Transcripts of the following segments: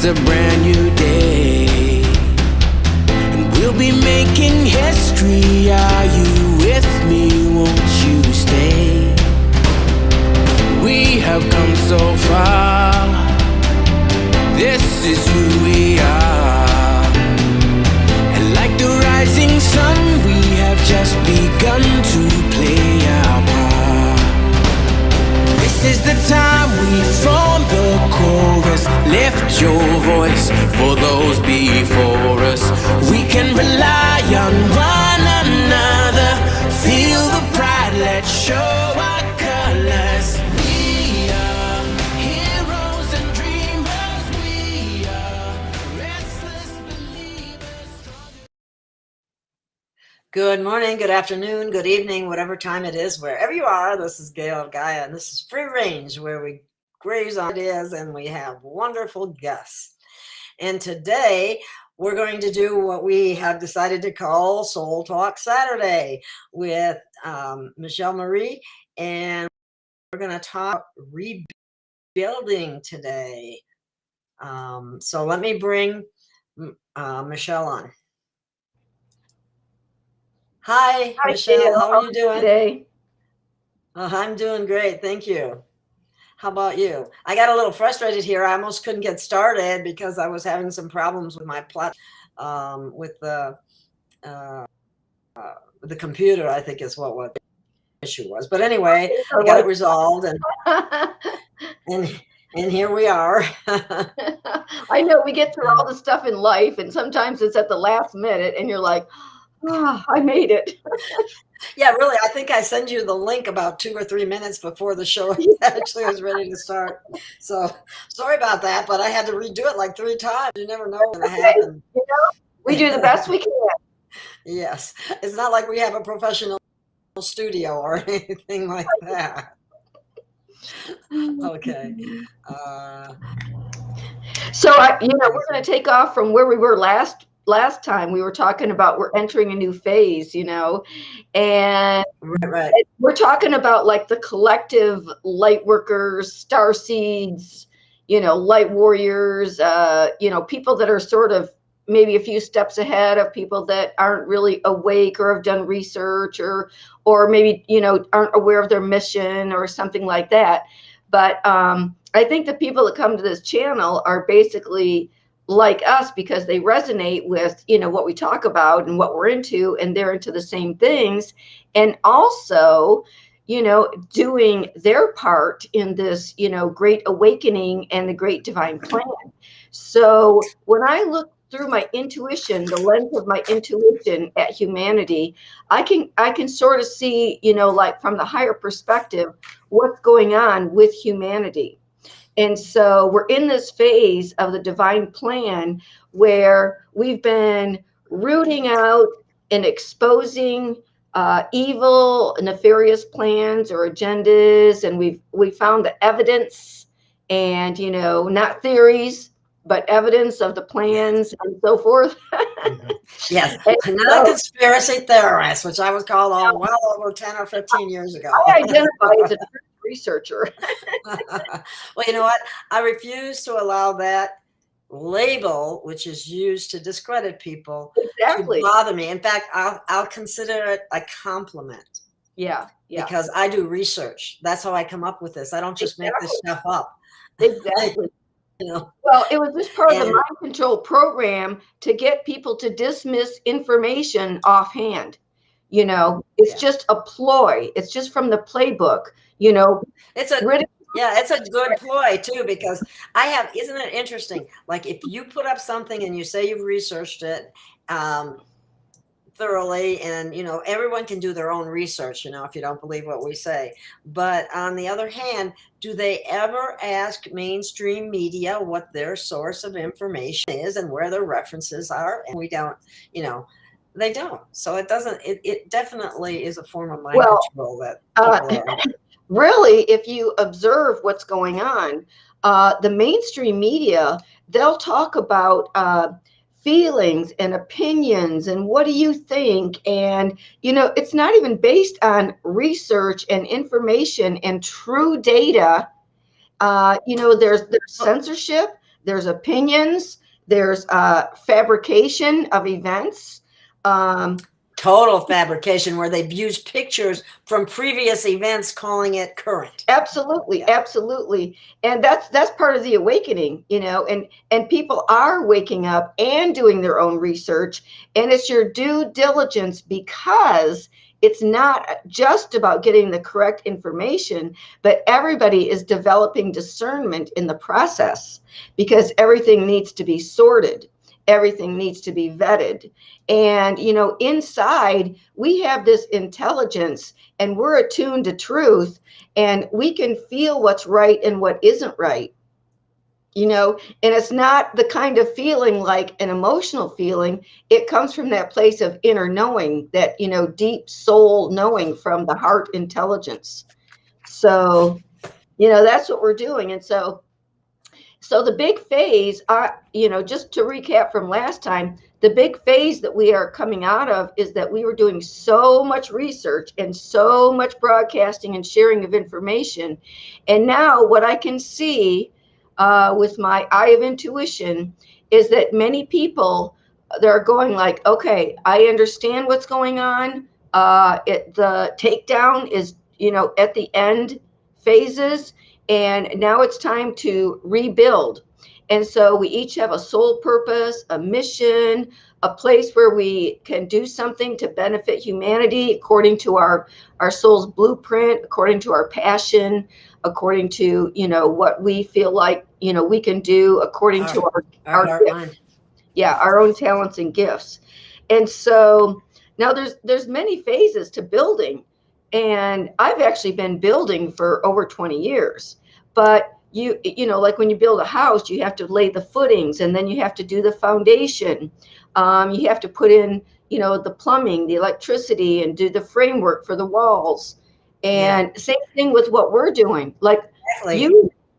a brand new day, and we'll be making history. Are you with me? Won't you stay? We have come so far. This is who we are. And like the rising sun, we have just begun to play our part. This is the time we form the chorus. Lift your voice for those before us. We can rely on one another. Feel the pride, let's show our colors. We are heroes and dreamers. We are restless believers. Good morning, good afternoon, good evening, whatever time it is, wherever you are. This is Gail of Gaia, and this is Free Range, where we graze on ideas and we have wonderful guests. And today we're going to do what we have decided to call Soul Talk Saturday with Michelle Marie, and we're going to talk rebuilding today. So let me bring Michelle on. Hi, Michelle. How are you doing today? I'm doing great. Thank you. How about you? I got a little frustrated here. I almost couldn't get started because I was having some problems with my with the computer, I think is what the issue was. But anyway, I got it resolved, and here we are. I know we get through all the stuff in life, and sometimes it's at the last minute, and you're like, oh, I made it. Yeah, really. I think I sent you the link about 2 or 3 minutes before the show actually was ready to start. So sorry about that, but I had to redo it like 3 times. You never know what's going to happen. You know, we do the best we can. Yes. It's not like we have a professional studio or anything like that. Okay. So, we're going to take off from where we were last time. We were talking about we're entering a new phase, and right. We're talking about like the collective light workers, star seeds, light warriors, people that are sort of maybe a few steps ahead of people that aren't really awake or have done research or maybe, aren't aware of their mission or something like that. But I think the people that come to this channel are basically like us because they resonate with, what we talk about and what we're into, and they're into the same things. And also, doing their part in this, great awakening and the great divine plan. So when I look through my intuition, the lens of my intuition at humanity, I can sort of see, like from the higher perspective, what's going on with humanity. And so we're in this phase of the divine plan where we've been rooting out and exposing evil, nefarious plans or agendas, and we found the evidence, and not theories, but evidence of the plans and so forth. Yes, not a conspiracy theorist, which I was called well over 10 or 15 years ago. I identify as a researcher. Well, you know what? I refuse to allow that label, which is used to discredit people, exactly, to bother me. In fact, I'll consider it a compliment. Yeah. Because I do research. That's how I come up with this. I don't just make this stuff up. Exactly. Well, it was just part of the mind control program to get people to dismiss information offhand. It's just a ploy. It's just from the playbook. It's a good ploy too, because isn't it interesting? Like if you put up something and you say you've researched it thoroughly, and everyone can do their own research, if you don't believe what we say. But on the other hand, do they ever ask mainstream media what their source of information is and where their references are? And we don't, they don't. So it definitely is a form of mind control that people are. Really, if you observe what's going on, the mainstream media, they'll talk about feelings and opinions and what do you think, and it's not even based on research and information and true data. There's censorship, there's opinions, there's fabrication of events. Total fabrication, where they've used pictures from previous events, calling it current. Absolutely, absolutely. And that's part of the awakening, and people are waking up and doing their own research, and it's your due diligence, because it's not just about getting the correct information, but everybody is developing discernment in the process, because everything needs to be sorted. Everything needs to be vetted. And, inside we have this intelligence, and we're attuned to truth, and we can feel what's right and what isn't right. And it's not the kind of feeling like an emotional feeling. It comes from that place of inner knowing, that, deep soul knowing from the heart intelligence. So, that's what we're doing. And so the big phase, just to recap from last time, the big phase that we are coming out of is that we were doing so much research and so much broadcasting and sharing of information. And now what I can see with my eye of intuition is that many people, they're going like, okay, I understand what's going on. The takedown is, at the end phases. And now it's time to rebuild. And so we each have a soul purpose, a mission, a place where we can do something to benefit humanity according to our soul's blueprint, according to our passion, according to, what we feel like, we can do, according to our gifts. Yeah, our own talents and gifts. And so now there's many phases to building. And I've actually been building for over 20 years. But you like when you build a house, you have to lay the footings, and then you have to do the foundation. You have to put in, the plumbing, the electricity, and do the framework for the walls. And same thing with what we're doing. Like if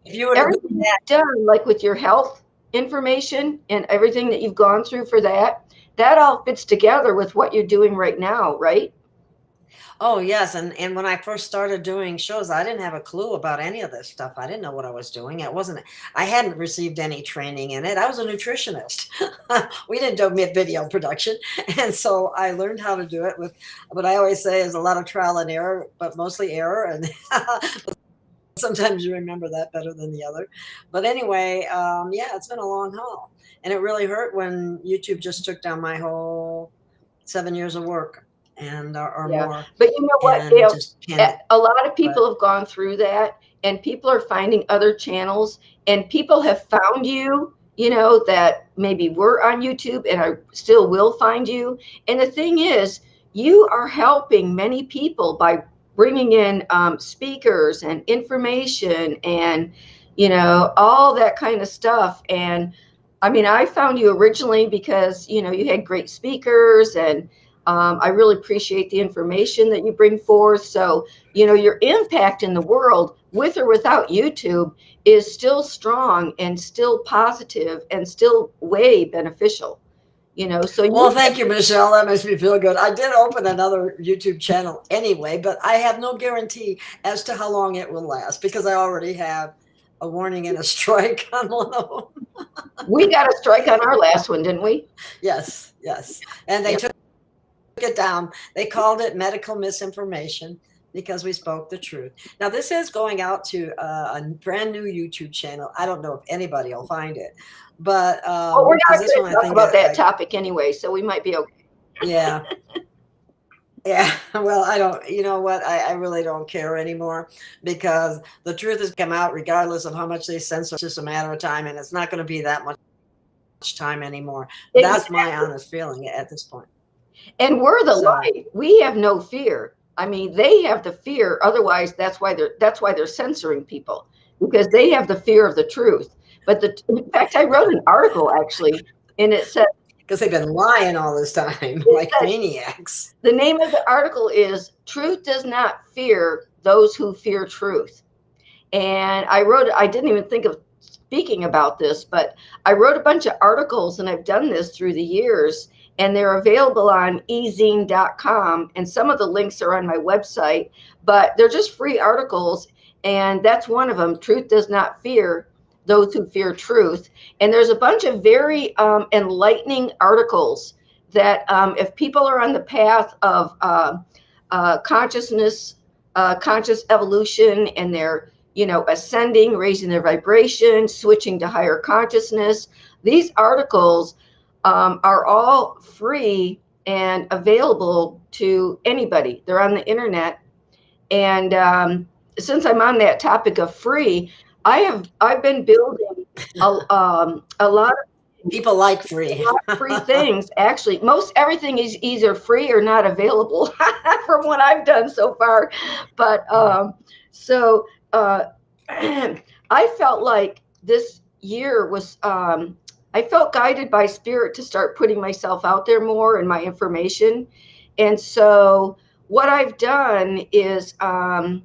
you were everything that's done, like with your health information and everything that you've gone through for that all fits together with what you're doing right now, right? Oh, yes. And when I first started doing shows, I didn't have a clue about any of this stuff. I didn't know what I was doing. I hadn't received any training in it. I was a nutritionist. We didn't do video production. And so I learned how to do it with what I always say is a lot of trial and error, but mostly error. And sometimes you remember that better than the other. But anyway, it's been a long haul. And it really hurt when YouTube just took down my whole 7 years of work. And or more. But you know what, Gail, a lot of people have gone through that, and people are finding other channels, and people have found you, that maybe were on YouTube and I still will find you. And the thing is, you are helping many people by bringing in speakers and information and, all that kind of stuff. And I mean, I found you originally because, you had great speakers, and I really appreciate the information that you bring forth. So, your impact in the world, with or without YouTube, is still strong and still positive and still way beneficial. So thank you, Michelle. That makes me feel good. I did open another YouTube channel anyway, but I have no guarantee as to how long it will last, because I already have a warning and a strike on one of them. We got a strike on our last one, didn't we? Yes. And they took it down. They called it medical misinformation because we spoke the truth. Now, this is going out to a brand new YouTube channel. I don't know if anybody will find it, but we're not going to talk about that topic anyway, so we might be okay. Yeah. Well, I don't, you know what? I really don't care anymore, because the truth has come out regardless of how much they censor. It's just a matter of time, and it's not going to be that much time anymore. Exactly. That's my honest feeling at this point. And we're the light. We have no fear. I mean, they have the fear. Otherwise, that's why they're censoring people, because they have the fear of the truth. But in fact, I wrote an article actually, and it said, because they've been lying all this time like maniacs. The name of the article is "Truth Does Not Fear Those Who Fear Truth." And I didn't even think of speaking about this, but I wrote a bunch of articles, and I've done this through the years. And they're available on ezine.com, and some of the links are on my website, but they're just free articles. And that's one of them. Truth does not fear Those Who Fear Truth. And there's a bunch of very enlightening articles that if people are on the path of consciousness, conscious evolution, and they're, ascending, raising their vibration, switching to higher consciousness, these articles are all free and available to anybody. They're on the internet. And since I'm on that topic of free, I've been building a lot of People like free. free things. Actually, most everything is either free or not available from what I've done so far. But I felt like this year was, I felt guided by spirit to start putting myself out there more and my information. And so what I've done is I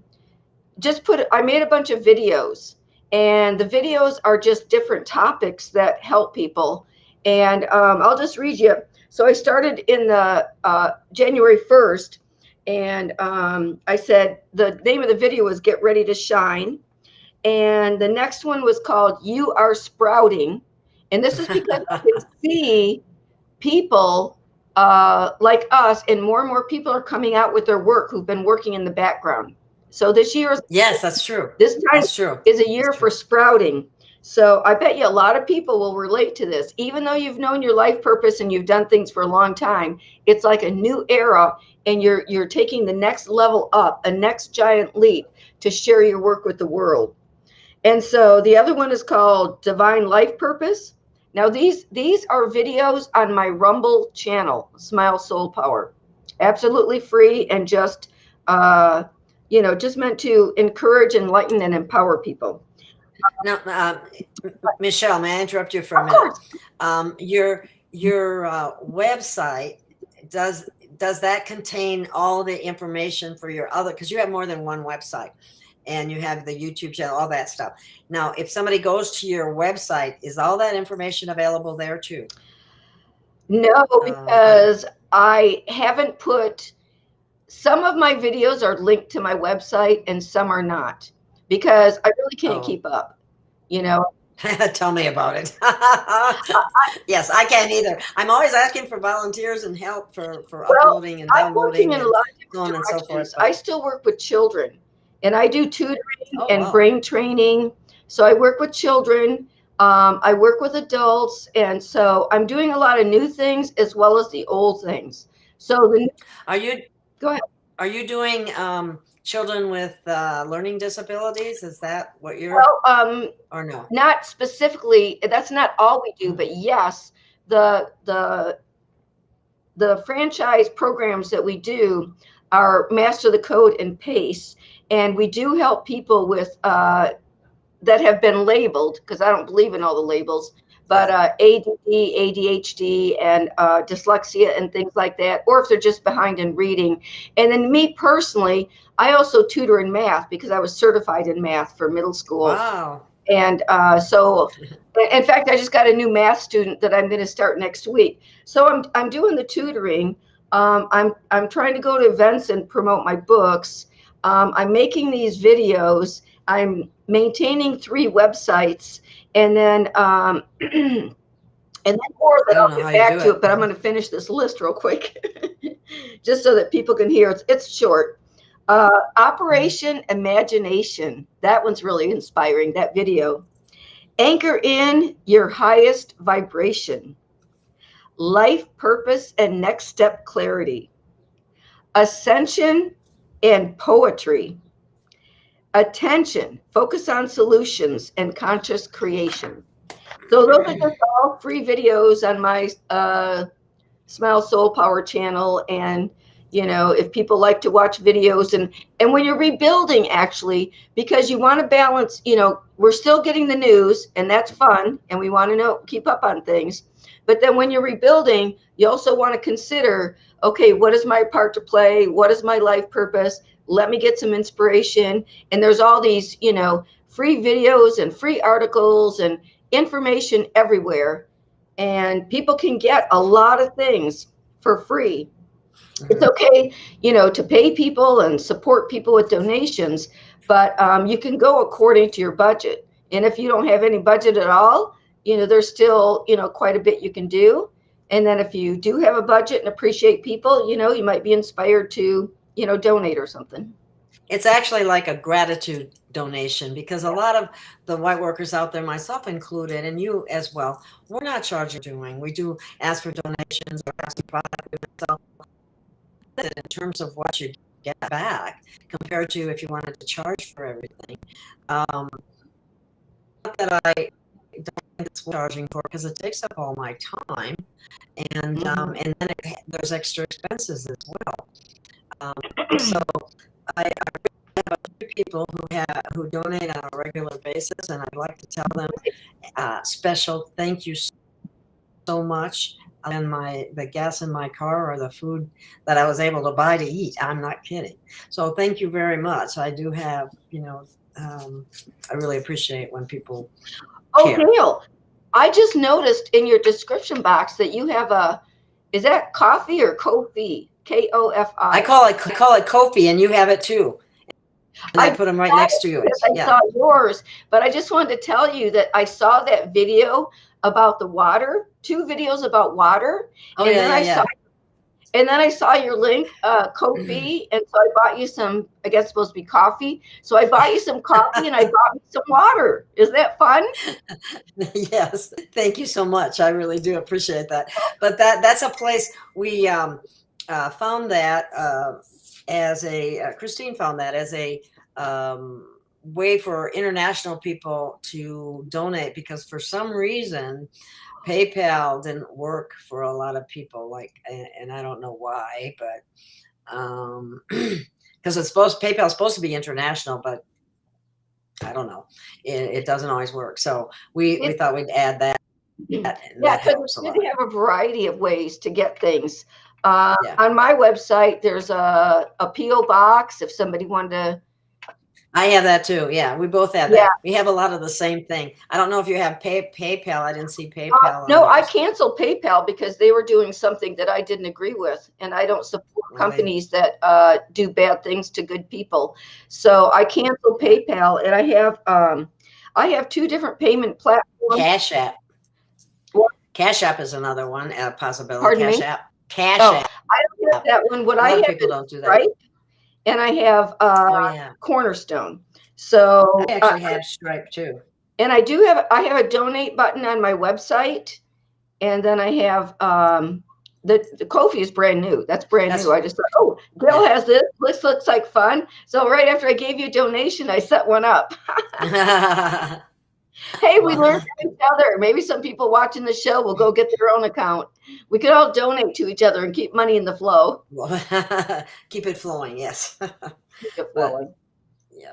made a bunch of videos, and the videos are just different topics that help people. And I'll just read you. So I started in the January 1st, and I said the name of the video was Get Ready to Shine. And the next one was called You Are Sprouting. And this is because I can see people like us, and more people are coming out with their work who've been working in the background. So this year is, yes, that's true. This time that's true. is a year for sprouting. So I bet you a lot of people will relate to this. Even though you've known your life purpose and you've done things for a long time, it's like a new era, and you're taking the next level up, a next giant leap to share your work with the world. And so the other one is called Divine Life Purpose. Now these are videos on my Rumble channel, Smile Soul Power, absolutely free, and just just meant to encourage, enlighten, and empower people. Now, Michelle, may I interrupt you for a minute? Your website, does that contain all the information for your other? Because you have more than one website, and you have the YouTube channel, all that stuff. Now, if somebody goes to your website, is all that information available there too? No, because I haven't put. Some of my videos are linked to my website and some are not, because I really can't keep up, Tell me about it. Yes, I can't either. I'm always asking for volunteers and help for uploading and downloading and so on and so forth. I still work with children, and I do tutoring and brain training. So I work with children. I work with adults. And so I'm doing a lot of new things as well as the old things. So go ahead. Are you doing children with learning disabilities? Is that what you're? Or no? Not specifically. That's not all we do, but yes, the franchise programs that we do are Master the Code and PACE, and we do help people with that have been labeled, because I don't believe in all the labels, but ADD, ADHD, and dyslexia and things like that, or if they're just behind in reading. And then me personally, I also tutor in math because I was certified in math for middle school. Wow. And so, in fact, I just got a new math student that I'm going to start next week. So I'm doing the tutoring. I'm trying to go to events and promote my books. I'm making these videos. I'm maintaining 3 websites, and then more that I'll get back to it. But I'm going to finish this list real quick, just so that people can hear. It's short. Operation Imagination. That one's really inspiring, that video. Anchor in your highest vibration. Life purpose and next step clarity. Ascension and poetry. Attention, focus on solutions and conscious creation. So those are just all free videos on my Smile Soul Power channel. And if people like to watch videos, and when you're rebuilding, actually, because you want to balance, we're still getting the news, and that's fun, and we want to keep up on things. But then when you're rebuilding, you also want to consider, okay, what is my part to play? What is my life purpose? Let me get some inspiration. And there's all these, free videos and free articles and information everywhere. And people can get a lot of things for free. It's okay, to pay people and support people with donations, but you can go according to your budget. And if you don't have any budget at all, there's still, quite a bit you can do. And then if you do have a budget and appreciate people, you might be inspired to, donate or something. It's actually like a gratitude donation, because a lot of the white workers out there, myself included, and you as well, we're not charging doing. We do ask for donations or ask for product in terms of what you get back compared to if you wanted to charge for everything. Not that I don't think it's charging for, because it takes up all my time, and then there's extra expenses as well. So I have a few people who donate on a regular basis, and I'd like to tell them special thank you so much. And the gas in my car or the food that I was able to buy to eat. I'm not kidding. So thank you very much. I do have, I really appreciate when people care. Gail, I just noticed in your description box that you have is that KOFI or KOFI? KOFI. I call it KOFI, and you have it too. And I put them right next to you. I saw yours, but I just wanted to tell you that I saw that video about the water, 2 videos about water. Oh, and then I saw your link, KOFI, and so I bought you some, I guess it's supposed to be coffee. So I bought you some coffee and I bought you some water. Is that fun? Yes. Thank you so much. I really do appreciate that. But that's a place we found that Christine found that as a way for international people to donate, because for some reason PayPal didn't work for a lot of people, and I don't know why, but because PayPal is supposed to be international, but I don't know, it doesn't always work. So we thought we'd add that. Yeah, because we have a variety of ways to get things. On my website, there's a P.O. box if somebody wanted to. I have that too. Yeah, we both have that. Yeah. We have a lot of the same thing. I don't know if you have PayPal. I didn't see PayPal. No, I canceled PayPal because they were doing something that I didn't agree with, and I don't support companies that do bad things to good people. So I canceled PayPal, and I have 2 different payment platforms. Cash App. Cash App is another one, a possibility. Pardon me? App. Cash App. I don't have that one. What I have people don't do that. Right? And I have Cornerstone. So I actually have Stripe too. And I have a donate button on my website, and then I have the KOFI is brand new. That's brand new. I just thought, oh, Gail has this. This looks like fun. So right after I gave you a donation, I set one up. Hey, we learned from each other. Maybe some people watching the show will go get their own account. We could all donate to each other and keep money in the flow. Keep it flowing, yes. Keep it flowing. Yeah.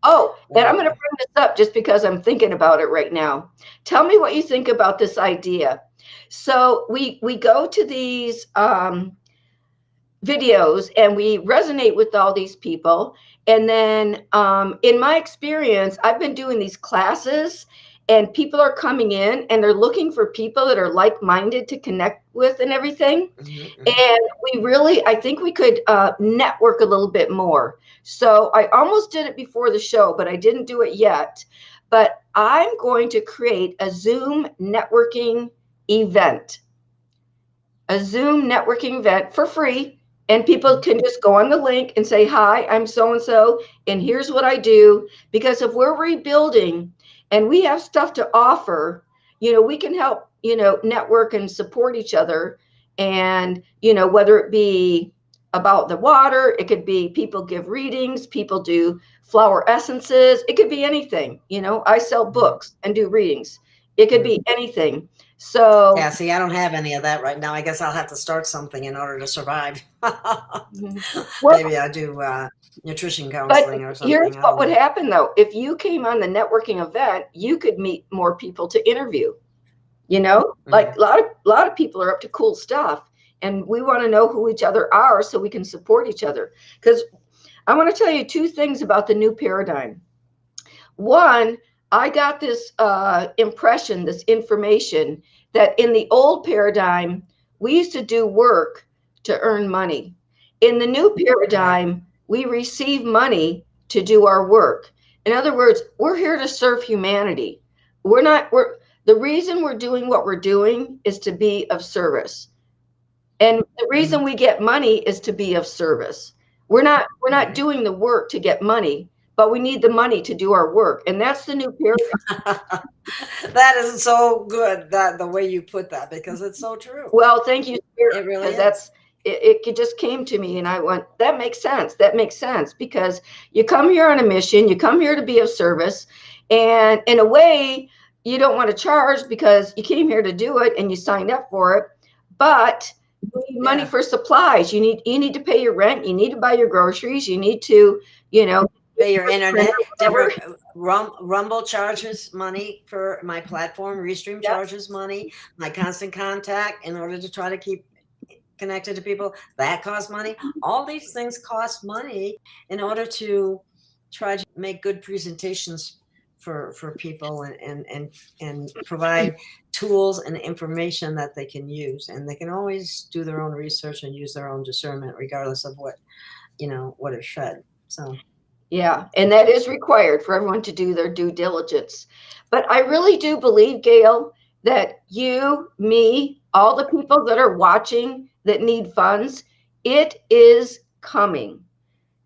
Oh, and I'm going to bring this up just because I'm thinking about it right now. Tell me what you think about this idea. So we go to these videos and we resonate with all these people. And then in my experience, I've been doing these classes and people are coming in and they're looking for people that are like-minded to connect with and everything. And I think we could network a little bit more. So I almost did it before the show, but I didn't do it yet. But I'm going to create a Zoom networking event. A Zoom networking event for free. And people can just go on the link and say, hi, I'm so-and-so, and here's what I do. Because if we're rebuilding and we have stuff to offer, we can help, network and support each other. And, whether it be about the water, it could be people give readings, people do flower essences. It could be anything. I sell books and do readings. It could be anything. So yeah, see, I don't have any of that right now. I guess I'll have to start something in order to survive. Maybe I do nutrition counseling or something. Here's what would happen though. If you came on the networking event, you could meet more people to interview. Like a lot of people are up to cool stuff, and we want to know who each other are so we can support each other. Because I want to tell you 2 things about the new paradigm. One, I got this impression, this information that in the old paradigm, we used to do work to earn money. In the new paradigm, we receive money to do our work. In other words, we're here to serve humanity. The reason we're doing what we're doing is to be of service. And the reason we get money is to be of service. We're not doing the work to get money, but we need the money to do our work. And that's the new paradigm. That is so good, that the way you put that, because it's so true. Well, thank you, Spirit, It really because is. it just came to me, and I went, that makes sense. That makes sense, because you come here on a mission, you come here to be of service, and in a way, you don't want to charge because you came here to do it and you signed up for it, but you need money for supplies. You need to pay your rent. You need to buy your groceries. You need to, pay your internet. Different Rumble charges money for my platform. Restream charges money. My constant contact, in order to try to keep connected to people, that costs money. All these things cost money in order to try to make good presentations for people and provide tools and information that they can use, and they can always do their own research and use their own discernment, regardless of what is fed. So yeah, and that is required for everyone to do their due diligence. But I really do believe, Gail, that you, me, all the people that are watching that need funds, it is coming.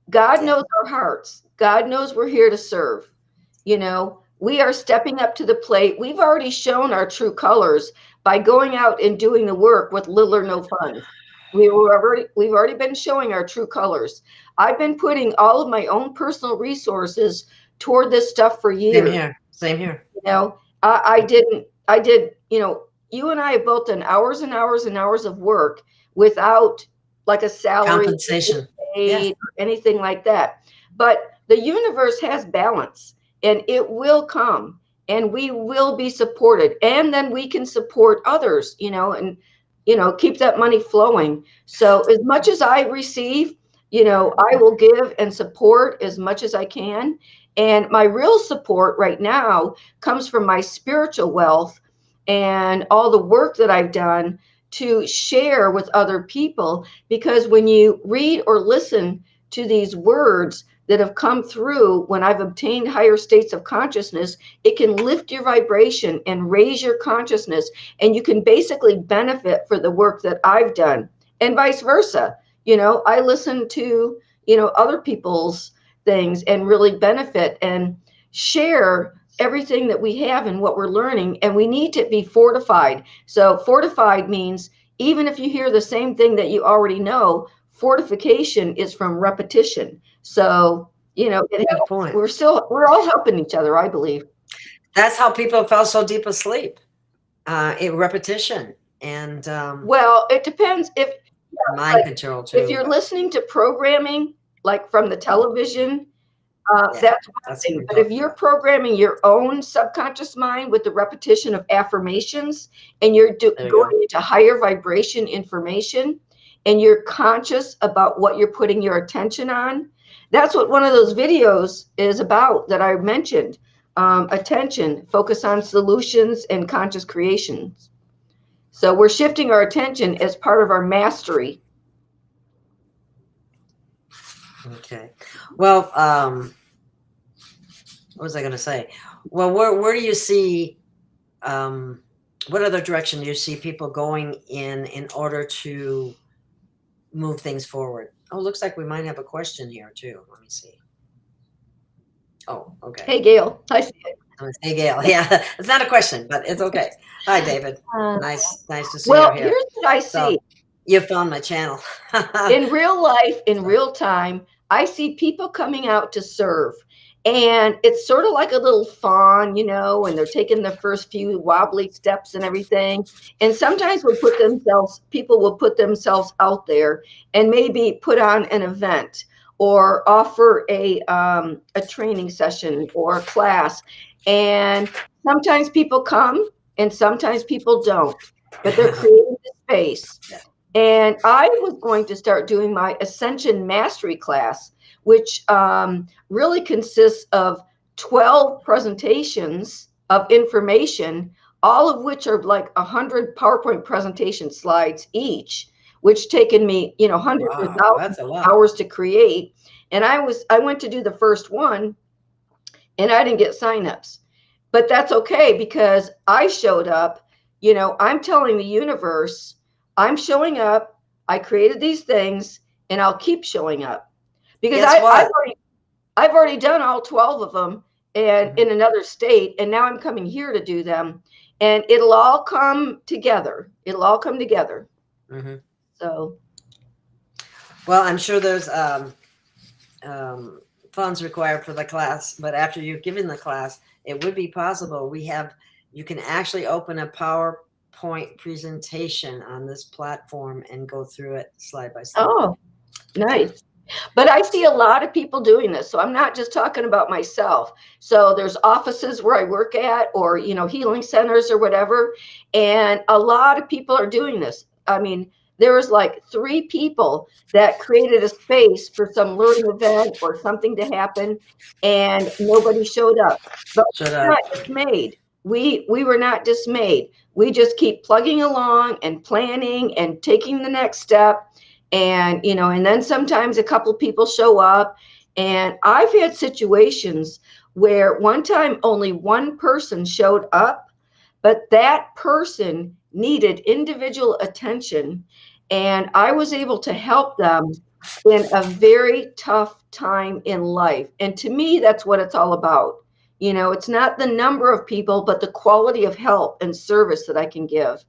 God knows our hearts. God knows we're here to serve. We are stepping up to the plate. We've already shown our true colors by going out and doing the work with little or no funds. We've already been showing our true colors. I've been putting all of my own personal resources toward this stuff for years. Same here. I did, you and I have both done hours and hours and hours of work without like a salary, compensation, or anything like that. But the universe has balance, and it will come, and we will be supported, and then we can support others, and keep that money flowing. So as much as I receive, I will give and support as much as I can. And my real support right now comes from my spiritual wealth and all the work that I've done to share with other people. Because when you read or listen to these words that have come through when I've obtained higher states of consciousness, it can lift your vibration and raise your consciousness. And you can basically benefit for the work that I've done, and vice versa. I listen to, other people's things and really benefit and share everything that we have and what we're learning. And we need to be fortified. So fortified means even if you hear the same thing that you already know, fortification is from repetition. So, point. We're all helping each other, I believe. That's how people fell so deep asleep. Repetition. And well, it depends if mind control too. If you're listening to programming like from the television, that's one thing. But if you're programming your own subconscious mind with the repetition of affirmations, and you're going into higher vibration information, and you're conscious about what you're putting your attention on, that's what one of those videos is about that I mentioned. Attention, focus on solutions and conscious creations. So we're shifting our attention as part of our mastery. Okay. Well, what was I going to say? Well, where do you see, what other direction do you see people going in order to move things forward? Oh, looks like we might have a question here too. Let me see. Oh, okay. Hey, Gail. I see it. Hey, Gail. Yeah, it's not a question, but it's okay. Hi, David. Nice to see you here. Here's what I see. So, you found my channel. In real life, in real time, I see people coming out to serve. And it's sort of like a little fawn, and they're taking the first few wobbly steps and everything. And sometimes people will put themselves out there and maybe put on an event or offer a training session or a class. And sometimes people come and sometimes people don't, but they're creating the space. And I was going to start doing my Ascension Mastery class, which really consists of 12 presentations of information, all of which are like 100 PowerPoint presentation slides each, which taken me, hundreds of thousands of hours to create. And I went to do the first one, and I didn't get signups. But that's okay, because I showed up. You know, I'm telling the universe, I'm showing up, I created these things, and I'll keep showing up. Because Guess what? I've already done all 12 of them, and in another state, and now I'm coming here to do them, and it'll all come together. It'll all come together. So, well, I'm sure there's funds required for the class, but after you've given the class, it would be possible. You can actually open a PowerPoint presentation on this platform and go through it slide by slide. oh, nice. But I see a lot of people doing this. So I'm not just talking about myself. So there's offices where I work at, or, you know, healing centers or whatever. And a lot of people are doing this. I mean, there was like 3 people that created a space for some learning event or something to happen, and nobody showed up. But we're not dismayed. We were not dismayed. We just keep plugging along and planning and taking the next step. And, you know, and then sometimes a couple people show up. And I've had situations where one time only one person showed up, but that person needed individual attention. And I was able to help them in a very tough time in life. And to me, that's what it's all about. You know, it's not the number of people, but the quality of help and service that I can give.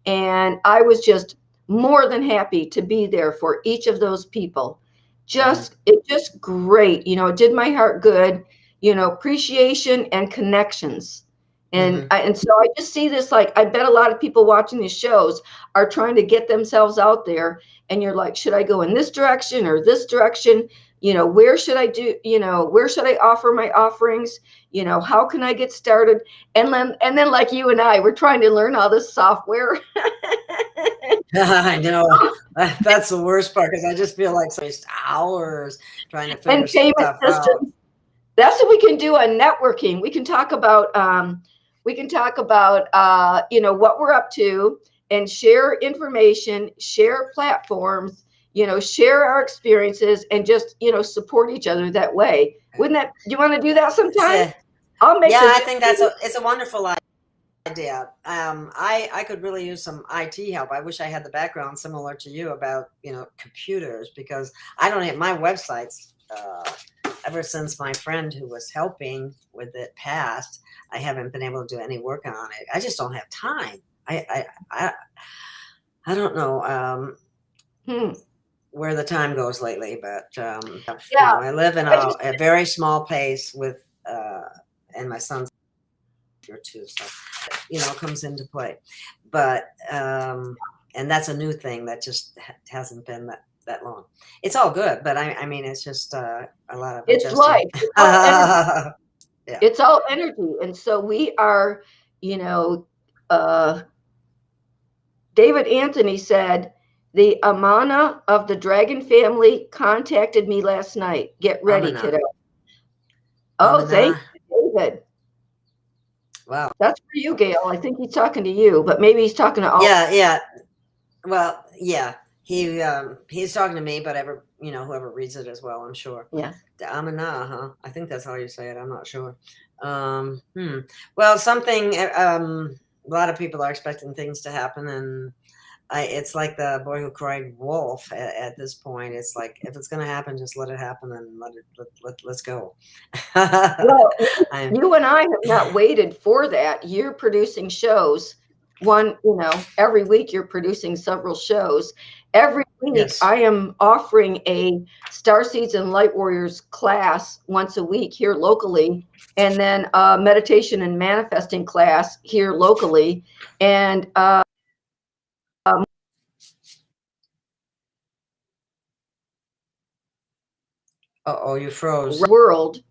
And I was just more than happy to be there for each of those people. It's just great. You know, it did my heart good, you know, appreciation and connections. And and so I just see this, like, I bet a lot of people watching these shows are trying to get themselves out there. And you're like, should I go in this direction or this direction? You know, where should I do, you know, where should I offer my offerings? You know, how can I get started? And then like you and I, we're trying to learn all this software. I know. That's the worst part, because I just feel like I waste hours trying to figure stuff out. That's what we can do on networking. We can talk about you know, what we're up to, and share information, share platforms, you know, share our experiences, and just, you know, support each other that way. Wouldn't that, you want to do that sometime? I think it's a wonderful idea. I could really use some IT help. I wish I had the background similar to you about, you know, computers, because I don't have my websites. Ever since my friend who was helping with it passed, I haven't been able to do any work on it. I just don't have time. I don't know where the time goes lately, but you know, I live in a very small place with and my son's here too, so you know, comes into play. But and that's a new thing that just hasn't been that long. It's all good, but I mean, it's just a lot of it's life. It's all energy. And so we are, you know, David Anthony said, the Amana of the Dragon family contacted me last night. Get ready, kiddo. Oh, thank you, David. Wow. That's for you, Gail. I think he's talking to you, but maybe he's talking to all. Yeah. Well, yeah. He's talking to me, but you know, whoever reads it as well, I'm sure. Yeah. The Amana, huh? I think that's how you say it. I'm not sure. Well, something. A lot of people are expecting things to happen, and it's like the boy who cried wolf. At this point, it's like, if it's going to happen, just let it happen, and let's go. Well, you and I have not waited for that. You're producing shows. You know, every week you're producing several shows. Every week I am offering a Starseeds and Light Warriors class once a week here locally, and then a meditation and manifesting class here locally. And you froze. World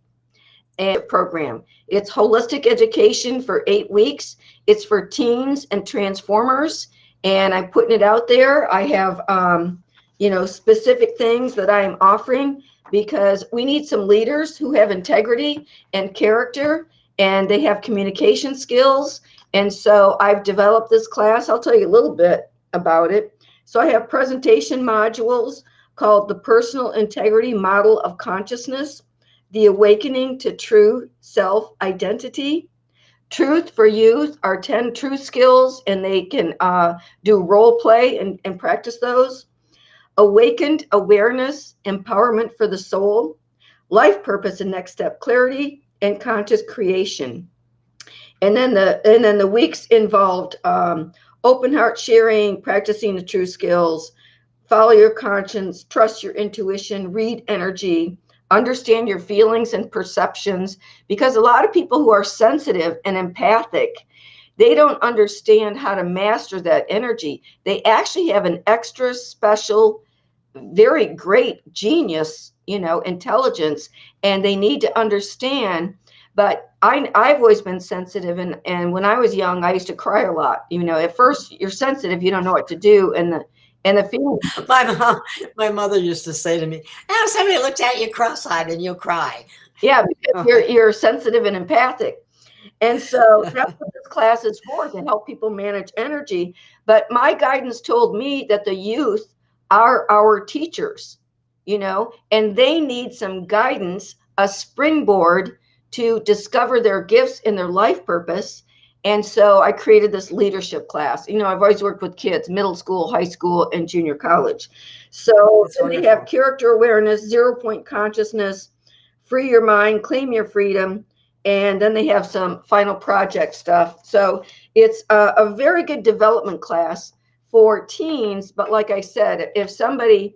and program. It's holistic education for 8 weeks. It's for teens and transformers. And I'm putting it out there. I have, you know, specific things that I am offering, because we need some leaders who have integrity and character, and they have communication skills. And so I've developed this class. I'll tell you a little bit about it. So I have presentation modules called the Personal Integrity Model of Consciousness. the awakening to true self-identity. Truth for youth are 10 truth skills, and they can do role play and practice those. Awakened awareness, empowerment for the soul, life purpose and next step clarity, and conscious creation. And then the weeks involved open heart sharing, practicing the true skills, follow your conscience, trust your intuition, read energy, understand your feelings and perceptions, because a lot of people who are sensitive and empathic, they don't understand how to master that energy. They actually have an extra special, very great genius, intelligence, and they need to understand. But I've always been sensitive, and when I was young, I used to cry a lot. At first you're sensitive, you don't know what to do, and the feeling. My mother used to say to me, "Oh, somebody looks at you cross-eyed and you'll cry." Yeah, because you're sensitive and empathic. And so that's what this class is for, to help people manage energy. But my guidance told me that the youth are our teachers, and they need some guidance, a springboard to discover their gifts and their life purpose. And so I created this leadership class. I've always worked with kids, middle school, high school, and junior college. So they have character awareness, 0-point consciousness, free your mind, claim your freedom, and then they have some final project stuff. So it's a very good development class for teens. But like I said, if somebody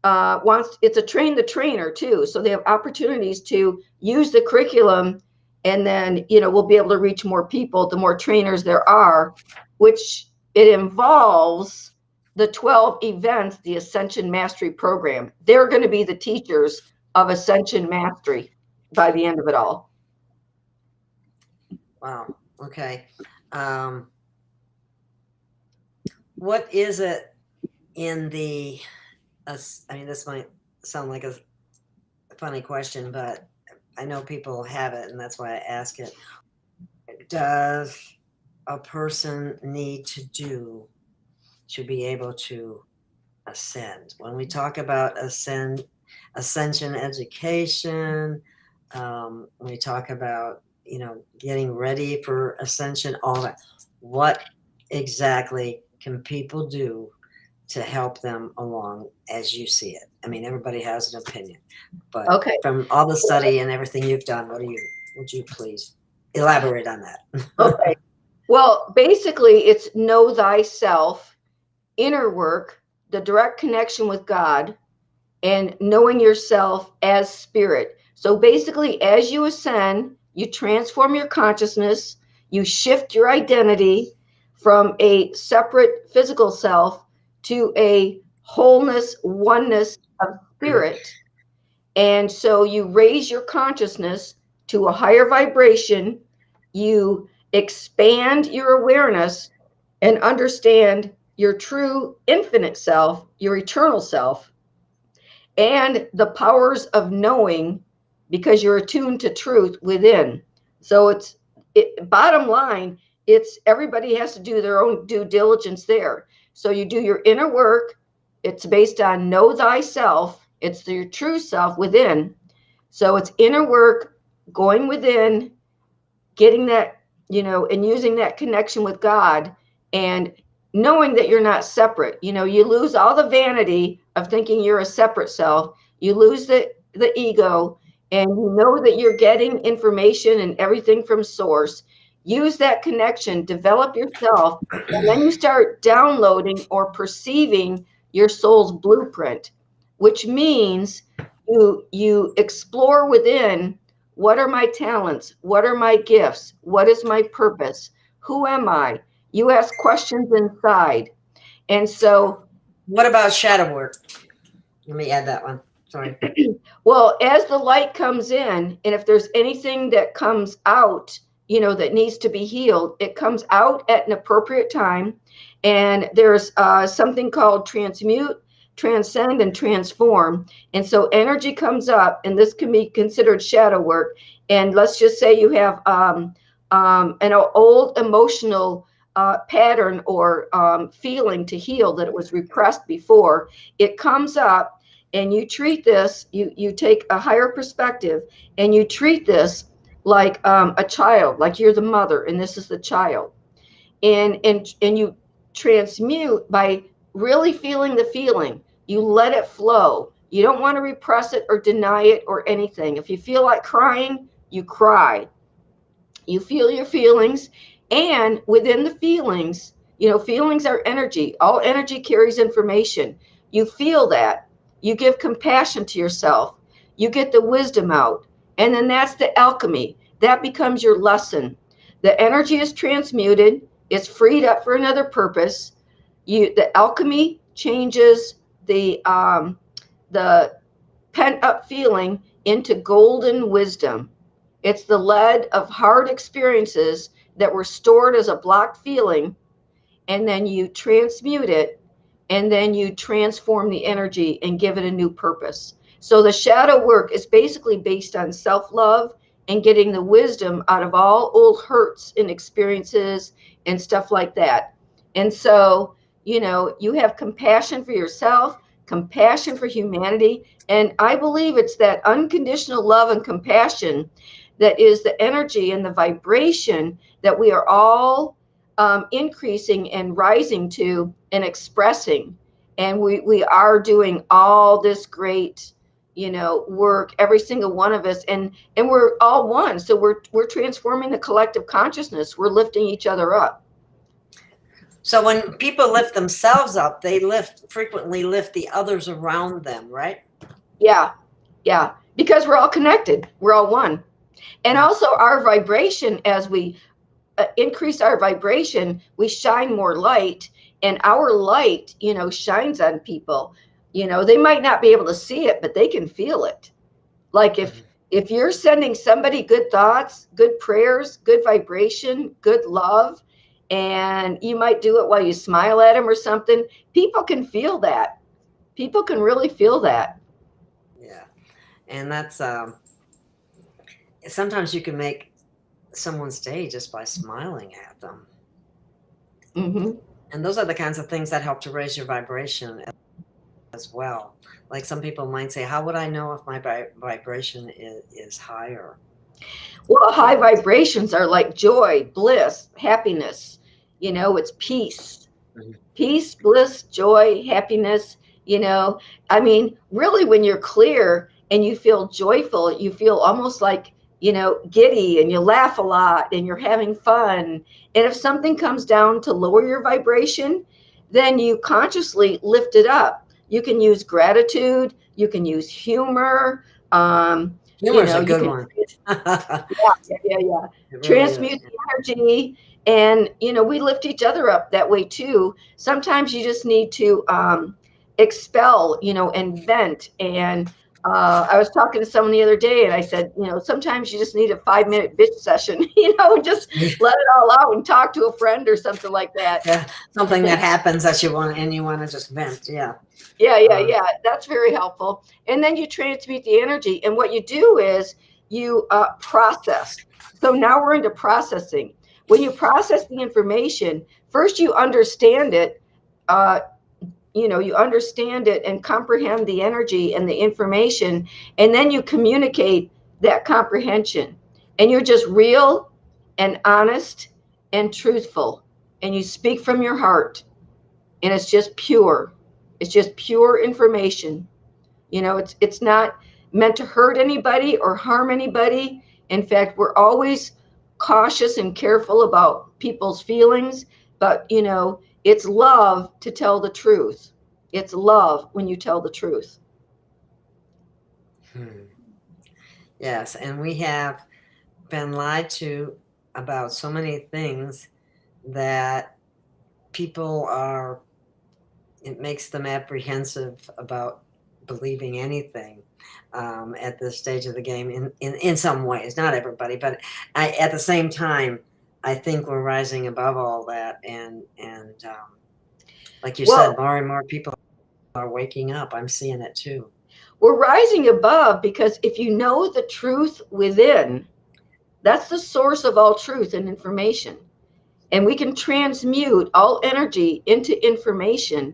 wants, it's a train the trainer too. So they have opportunities to use the curriculum, and then, we'll be able to reach more people, the more trainers there are, which it involves the 12 events, the Ascension Mastery Program. They're going to be the teachers of Ascension Mastery by the end of it all. Wow. Okay. What is it in the, this might sound like a funny question, but I know people have it, and that's why I ask it. Does a person need to do to be able to ascend? When we talk about ascension education, we talk about, getting ready for ascension, all that. What exactly can people do to help them along as you see it? Everybody has an opinion, but okay, from all the study and everything you've done, would you please elaborate on that? Okay. Well, basically it's know thyself, inner work, the direct connection with God, and knowing yourself as spirit. So basically, as you ascend, you transform your consciousness, you shift your identity from a separate physical self to a wholeness, oneness of spirit. And so you raise your consciousness to a higher vibration, you expand your awareness and understand your true infinite self, your eternal self, and the powers of knowing, because you're attuned to truth within. So bottom line, it's everybody has to do their own due diligence there. So you do your inner work. It's based on know thyself. It's your true self within. So it's inner work, going within, getting that, and using that connection with God, and knowing that you're not separate. You lose all the vanity of thinking you're a separate self. You lose the ego, and you know that you're getting information and everything from source. Use that connection, develop yourself, and then you start downloading or perceiving your soul's blueprint, which means you explore within. What are my talents? What are my gifts? What is my purpose? Who am I? You ask questions inside. And so, what about shadow work? Let me add that one. Sorry. Well, as the light comes in, and if there's anything that comes out, that needs to be healed, it comes out at an appropriate time. And there's something called transmute, transcend, and transform. And so energy comes up, and this can be considered shadow work. And let's just say you have an old emotional pattern or feeling to heal that it was repressed before. It comes up, and you treat this, you take a higher perspective, and you treat this like a child, like you're the mother and this is the child, and you transmute by really feeling the feeling. You let it flow. You don't want to repress it or deny it or anything. If you feel like crying, you cry. You feel your feelings, and within the feelings, feelings are energy. All energy carries information. You feel that. You give compassion to yourself. You get the wisdom out. And then that's the alchemy. That becomes your lesson. The energy is transmuted. It's freed up for another purpose. The alchemy changes the pent up feeling into golden wisdom. It's the lead of hard experiences that were stored as a blocked feeling, and then you transmute it, and then you transform the energy and give it a new purpose. So the shadow work is basically based on self-love and getting the wisdom out of all old hurts and experiences and stuff like that. And so, you have compassion for yourself, compassion for humanity. And I believe it's that unconditional love and compassion that is the energy and the vibration that we are all increasing and rising to and expressing. And we are doing all this great, work, every single one of us, and we're all one. So we're transforming the collective consciousness. We're lifting each other up. So when people lift themselves up, they frequently lift the others around them, right? Yeah. Because we're all connected. We're all one. And also our vibration, as we increase our vibration, we shine more light, and our light, shines on people. They might not be able to see it, but they can feel it. Like if you're sending somebody good thoughts, good prayers, good vibration, good love, and you might do it while you smile at them or something, people can feel that. People can really feel that. Yeah. And that's sometimes you can make someone's day just by smiling at them. Mm-hmm. And those are the kinds of things that help to raise your vibration as well. Like some people might say, how would I know if my vibration is higher? Well, high vibrations are like joy, bliss, happiness. It's peace. Mm-hmm. Peace, bliss, joy, happiness. I mean, really, when you're clear and you feel joyful, you feel almost like, giddy, and you laugh a lot and you're having fun. And if something comes down to lower your vibration, then you consciously lift it up. You can use gratitude. You can use humor. Humor is a good one. Yeah. Really transmute the energy. And, we lift each other up that way too. Sometimes you just need to expel, and vent. And I was talking to someone the other day, and I said, sometimes you just need a 5-minute bitch session, just let it all out and talk to a friend or something like that. Yeah, something that happens that you want to just vent. Yeah. Yeah. That's very helpful. And then you transmute the energy. And what you do is you process. So now we're into processing. When you process the information, first you understand it. You understand it and comprehend the energy and the information, and then you communicate that comprehension. And you're just real and honest and truthful, and you speak from your heart, and it's just pure. It's just pure information. It's not meant to hurt anybody or harm anybody. In fact, we're always cautious and careful about people's feelings, but it's love to tell the truth. It's love when you tell the truth. Yes, and we have been lied to about so many things that it makes them apprehensive about believing anything at this stage of the game in some ways. Not everybody, but at the same time, I think we're rising above all that, and like you said, more and more people are waking up. I'm seeing it too. We're rising above because if you know the truth within, that's the source of all truth and information. And we can transmute all energy into information,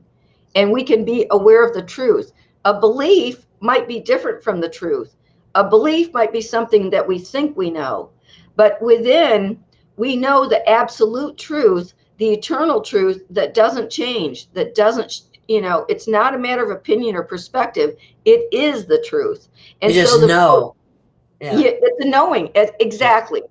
and we can be aware of the truth. A belief might be different from the truth. A belief might be something that we think we know, but within, we know the absolute truth, the eternal truth that doesn't change, that doesn't, it's not a matter of opinion or perspective. It is the truth. And you just know. Yeah, it's a knowing. Exactly.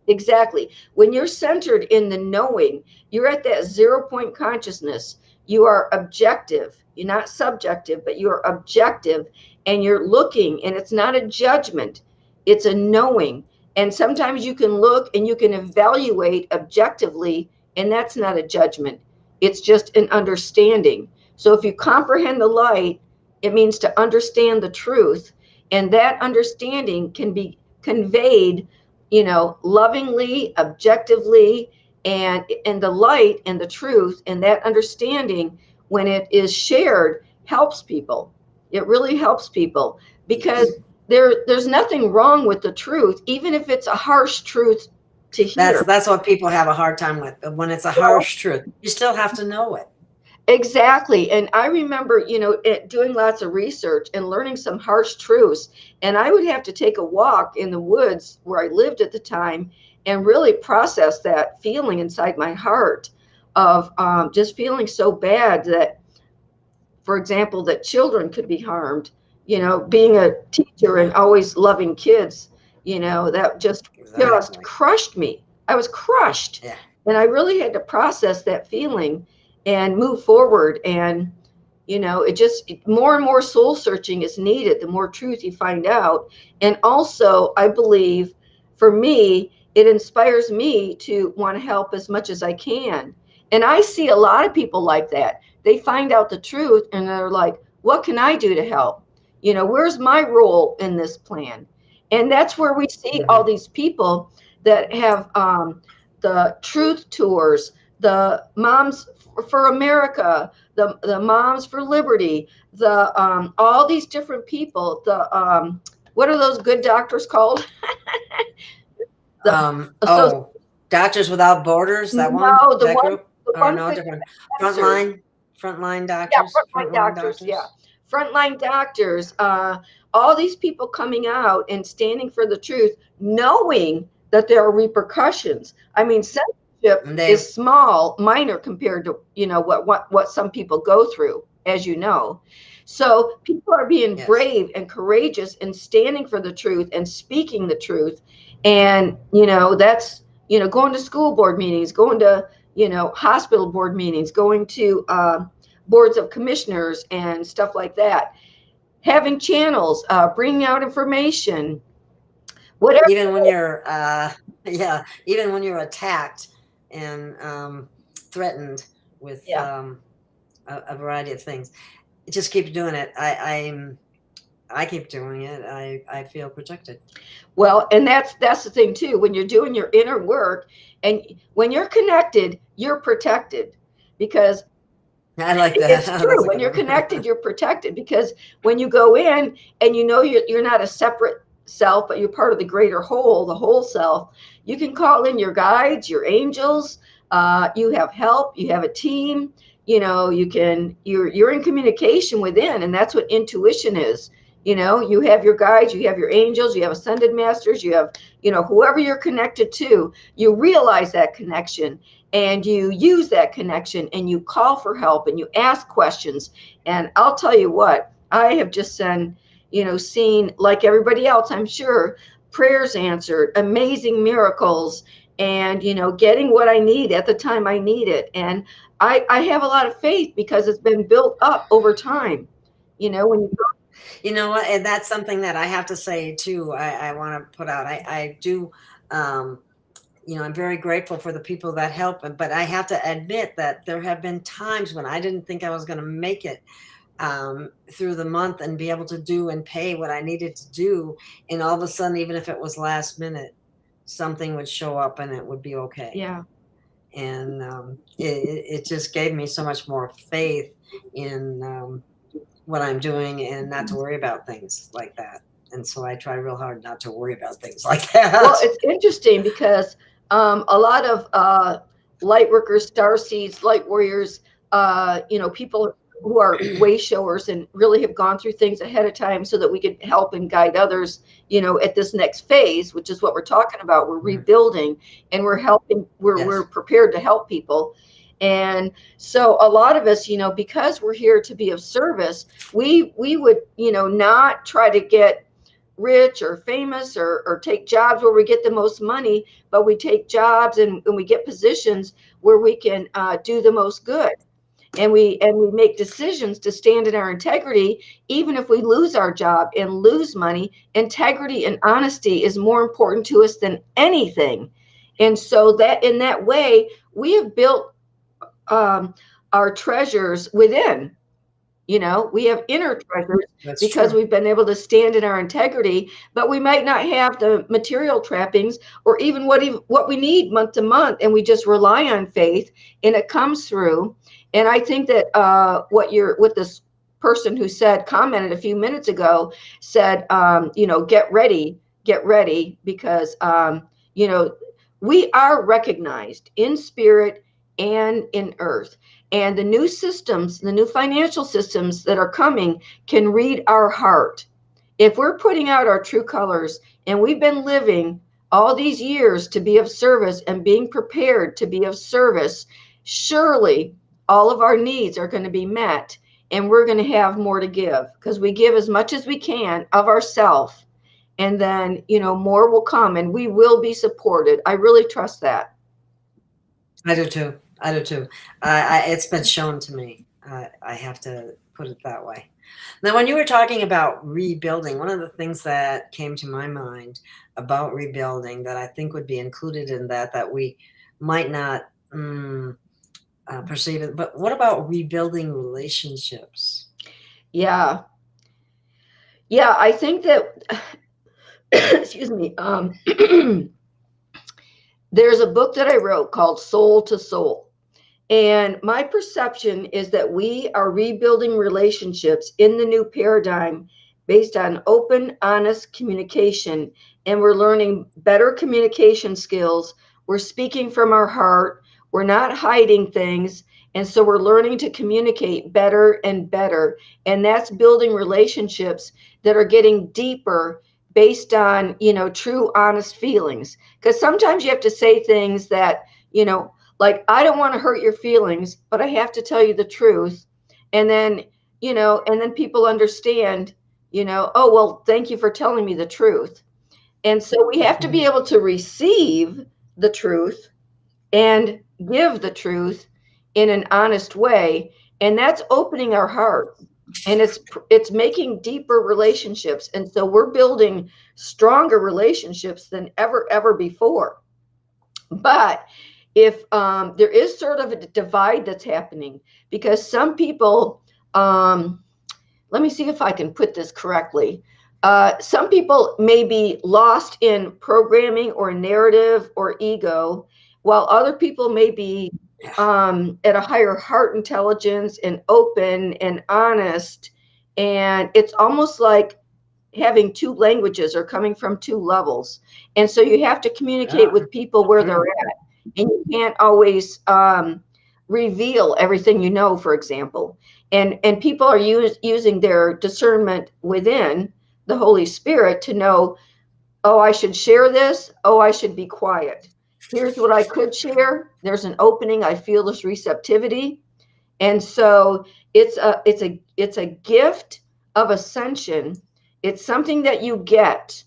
When you're centered in the knowing, you're at that 0 point consciousness. You are objective. You're not subjective, but you're objective, and you're looking, and it's not a judgment. It's a knowing. And sometimes you can look and you can evaluate objectively, and that's not a judgment. It's just an understanding. So if you comprehend the light, it means to understand the truth, and that understanding can be conveyed, lovingly, objectively, and the light and the truth and that understanding, when it is shared, helps people. It really helps people, because there's nothing wrong with the truth, even if it's a harsh truth to hear. That's what people have a hard time with. When it's a harsh truth, you still have to know it. Exactly. And I remember, doing lots of research and learning some harsh truths. And I would have to take a walk in the woods where I lived at the time and really process that feeling inside my heart of just feeling so bad that, for example, that children could be harmed. Being a teacher and always loving kids, that just crushed me. I was crushed. Yeah. And I really had to process that feeling and move forward. And, it just, more and more soul searching is needed, the more truth you find out. And also, I believe, for me, it inspires me to want to help as much as I can. And I see a lot of people like that. They find out the truth and they're like, what can I do to help? Where's my role in this plan? And that's where we see all these people that have the truth tours, the Moms for America, the Moms for Liberty, the all these different people. The what are those good doctors called? Doctors Without Borders. That one. No, the that one. group. The or one no, that different. answered. Frontline doctors. Yeah, frontline doctors. Yeah, frontline doctors. All these people coming out and standing for the truth, knowing that there are repercussions. I mean, censorship is small, minor compared to what some people go through, as you know. So people are being brave and courageous and standing for the truth and speaking the truth. And that's going to school board meetings, going to hospital board meetings, going to boards of commissioners and stuff like that, having channels, bringing out information, whatever. Even when you're even when you're attacked and threatened with a variety of things, just keep doing it. I keep doing it. I feel protected. Well, and that's the thing too. When you're doing your inner work and when you're connected, you're protected, because I like that. It's true. When you're connected, you're protected, because when you go in and you're not a separate self, but you're part of the greater whole, the whole self, you can call in your guides, your angels. You have help. You have a team. You're in communication within, and that's what intuition is. You have your guides, you have your angels, you have ascended masters, you have, whoever you're connected to, you realize that connection and you use that connection and you call for help and you ask questions. And I'll tell you what, I have just seen, like everybody else, I'm sure, prayers answered, amazing miracles, and, getting what I need at the time I need it. And I have a lot of faith because it's been built up over time. When you go. You know what? And that's something that I have to say too. I want to put out. I do. I'm very grateful for the people that help, but I have to admit that there have been times when I didn't think I was going to make it through the month and be able to do and pay what I needed to do, and all of a sudden, even if it was last minute, something would show up and it would be okay. Yeah. And it just gave me so much more faith in what I'm doing and not to worry about things like that. And so I try real hard not to worry about things like that. Well, it's interesting because a lot of light workers, starseeds, light warriors, people who are way showers and really have gone through things ahead of time so that we could help and guide others, at this next phase, which is what we're talking about. We're rebuilding and we're helping, we're prepared to help people. And so a lot of us, because we're here to be of service, we would, not try to get rich or famous or take jobs where we get the most money, but we take jobs and we get positions where we can do the most good. And we make decisions to stand in our integrity, even if we lose our job and lose money. Integrity and honesty is more important to us than anything. And so that in that way, we have built our treasures within. We have inner treasures. That's because true. We've been able to stand in our integrity, but we might not have the material trappings or even what we need month to month. And we just rely on faith and it comes through. And I think that what this person who commented a few minutes ago said, get ready, because, we are recognized in spirit and in earth. And the new systems, the new financial systems that are coming can read our heart. If we're putting out our true colors and we've been living all these years to be of service and being prepared to be of service, surely all of our needs are going to be met and we're going to have more to give because we give as much as we can of ourselves. And then, more will come and we will be supported. I really trust that. I do too. It's been shown to me. I have to put it that way. Now, when you were talking about rebuilding, one of the things that came to my mind about rebuilding that I think would be included in that we might not perceive it, but what about rebuilding relationships? Yeah, I think that, excuse me, there's a book that I wrote called Soul to Soul. And my perception is that we are rebuilding relationships in the new paradigm based on open, honest communication. And we're learning better communication skills. We're speaking from our heart. We're not hiding things. And so we're learning to communicate better and better. And that's building relationships that are getting deeper based on, true, honest feelings. Because sometimes you have to say things that, like, I don't want to hurt your feelings, but I have to tell you the truth. And then, and then people understand, oh, well, thank you for telling me the truth. And so we have to be able to receive the truth and give the truth in an honest way. And that's opening our heart. And it's making deeper relationships. And so we're building stronger relationships than ever before. But if there is sort of a divide that's happening, because some people, let me see if I can put this correctly. Some people may be lost in programming or narrative or ego, while other people may be at a higher heart intelligence and open and honest. And it's almost like having two languages or coming from two levels. And so you have to communicate with people where they're at. And you can't always reveal everything for example. And people are using their discernment within the Holy Spirit to know, oh, I should share this. Oh, I should be quiet. Here's what I could share. There's an opening. I feel this receptivity. And so it's a gift of ascension. It's something that you get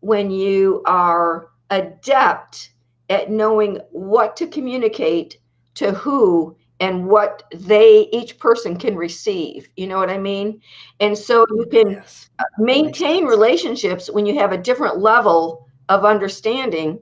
when you are adept at knowing what to communicate to who and what each person can receive. You know what I mean? And so you can maintain relationships when you have a different level of understanding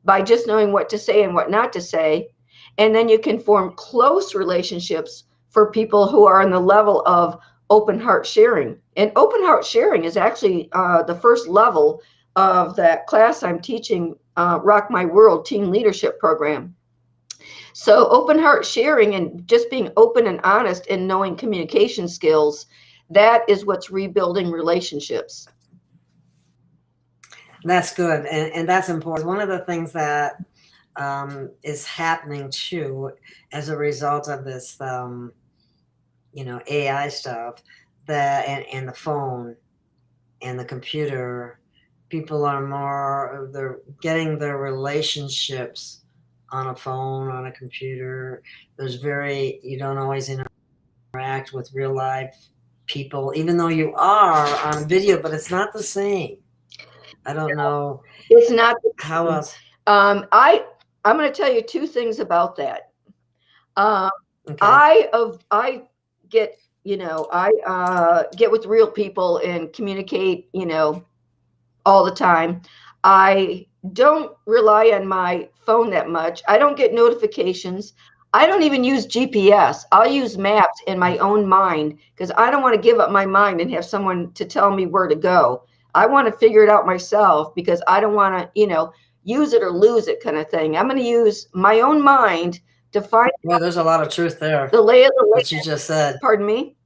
by just knowing what to say and what not to say. And then you can form close relationships for people who are on the level of open heart sharing. And open heart sharing is actually the first level of that class I'm teaching, Rock My World Team Leadership Program. So open heart sharing and just being open and honest and knowing communication skills, that is what's rebuilding relationships. That's good. And that's important. One of the things that is happening too as a result of this AI stuff and the phone and the computer, people are they're getting their relationships on a phone, on a computer. You don't always interact with real life people, even though you are on video, but it's not the same. I don't know It's not how else. I'm going to tell you two things about that. Okay. I get, I get with real people and communicate, all the time. I don't rely on my phone that much. I don't get notifications. I don't even use GPS. I'll use maps in my own mind because I don't want to give up my mind and have someone to tell me where to go. I want to figure it out myself because I don't want to, use it or lose it kind of thing. I'm going to use my own mind to find Well, there's a lot of truth there. the lay of the land. What you just said. Pardon me?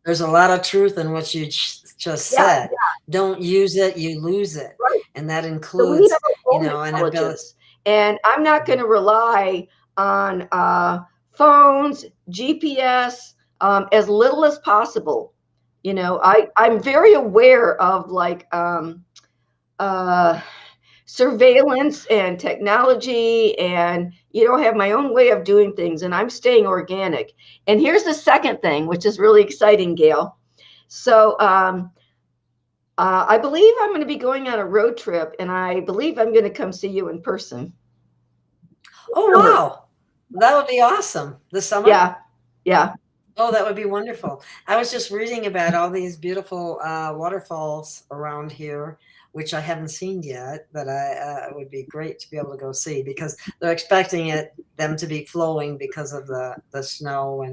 There's a lot of truth in what you just said. Yeah. Don't use it, you lose it. Right. And that So includes, we have a phone an ability. intelligence, and I'm not going to rely on phones, GPS, as little as possible. I'm very aware of surveillance and technology, and have my own way of doing things, and I'm staying organic. And here's the second thing, which is really exciting, Gail. So I believe I'm going to be going on a road trip, and I believe I'm going to come see you in person. Oh, wow. That would be awesome. This summer? Yeah. Oh, that would be wonderful. I was just reading about all these beautiful waterfalls around here, which I haven't seen yet, but it would be great to be able to go see because they're expecting them to be flowing because of the snow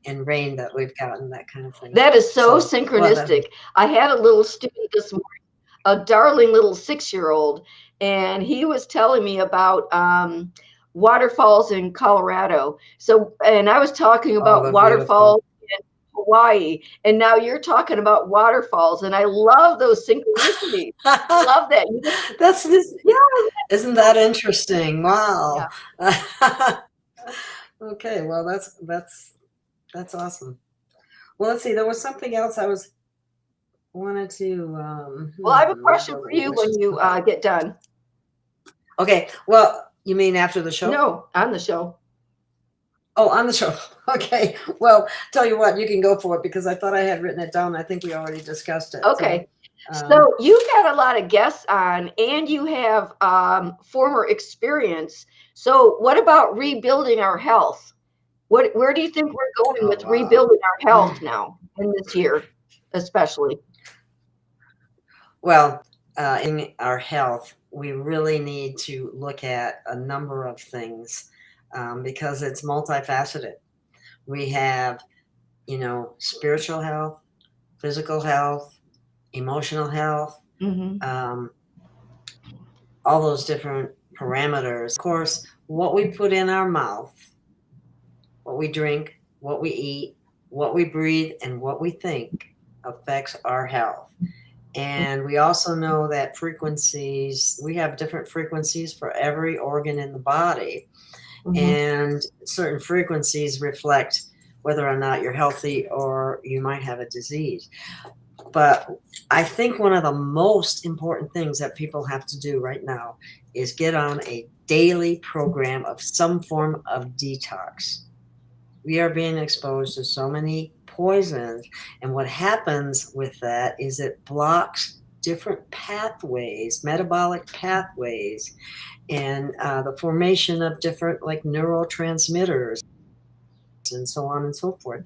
and rain that we've gotten, that kind of thing. That is so synchronistic. I had a little student this morning, a darling little 6-year-old, and he was telling me about waterfalls in Colorado. And I was talking about waterfalls in Hawaii, and now you're talking about waterfalls, and I love those synchronicities. I love that. Isn't that interesting? Wow. Yeah. Okay, well that's awesome. Well, let's see. There was something else I wanted to. Well, I have a question for you when you get done. Okay. Well. You mean after the show? No, on the show. Oh, on the show. Okay. Well, tell you what, you can go for it because I thought I had written it down. I think we already discussed it. Okay. So you've had a lot of guests on, and you have former experience. So what about rebuilding our health? Where do you think we're going with rebuilding our health now in this year, especially? Well, in our health, we really need to look at a number of things because it's multifaceted. We have, spiritual health, physical health, emotional health, all those different parameters. Of course, what we put in our mouth, what we drink, what we eat, what we breathe, and what we think affects our health. And we also know that we have different frequencies for every organ in the body. And certain frequencies reflect whether or not you're healthy or you might have a disease. But I think one of the most important things that people have to do right now is get on a daily program of some form of detox. We are being exposed to so many poisons, and what happens with that is it blocks different pathways, metabolic pathways, and the formation of different neurotransmitters and so on and so forth.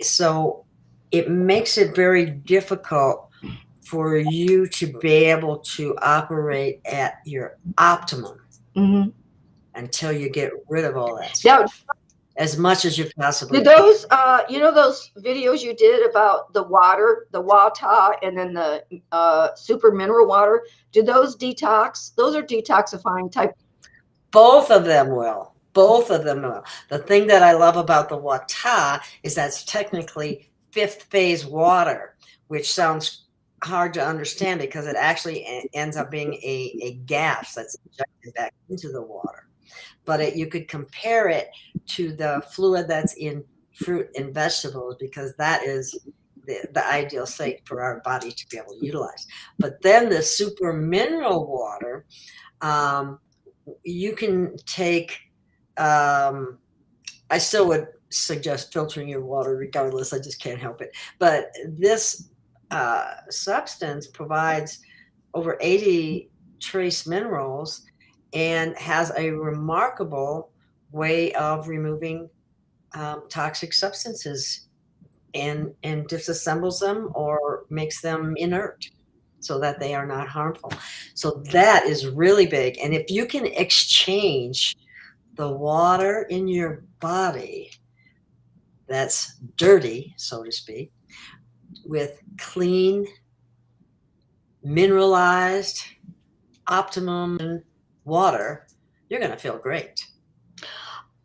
So it makes it very difficult for you to be able to operate at your optimum until you get rid of all that stuff. As much as you possibly can. Those, those videos you did about the water, the wata, and then the super mineral water, do those detox? Those are detoxifying type. Both of them will. Both of them will. The thing that I love about the wata is that's technically fifth phase water, which sounds hard to understand because it actually ends up being a gas that's injected back into the water. But you could compare it to the fluid that's in fruit and vegetables, because that is the ideal state for our body to be able to utilize. But then the super mineral water, you can take, I still would suggest filtering your water regardless. I just can't help it. But this substance provides over 80 trace minerals and has a remarkable way of removing toxic substances and disassembles them or makes them inert so that they are not harmful. So that is really big. And if you can exchange the water in your body that's dirty, so to speak, with clean, mineralized, optimum water, you're going to feel great.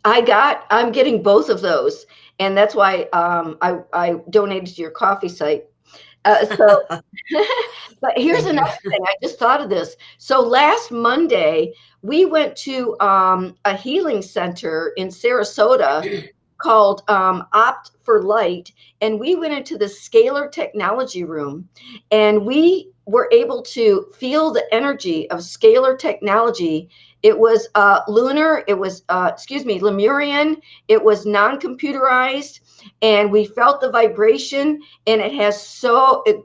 I'm getting both of those, and that's why I donated to your KOFI site. So, but here's another thing. I just thought of this. So last Monday, we went to a healing center in Sarasota called Opt for Light, and we went into the scalar technology room, and we were able to feel the energy of scalar technology. It was lunar, it was, Lemurian, it was non-computerized, and we felt the vibration, and it has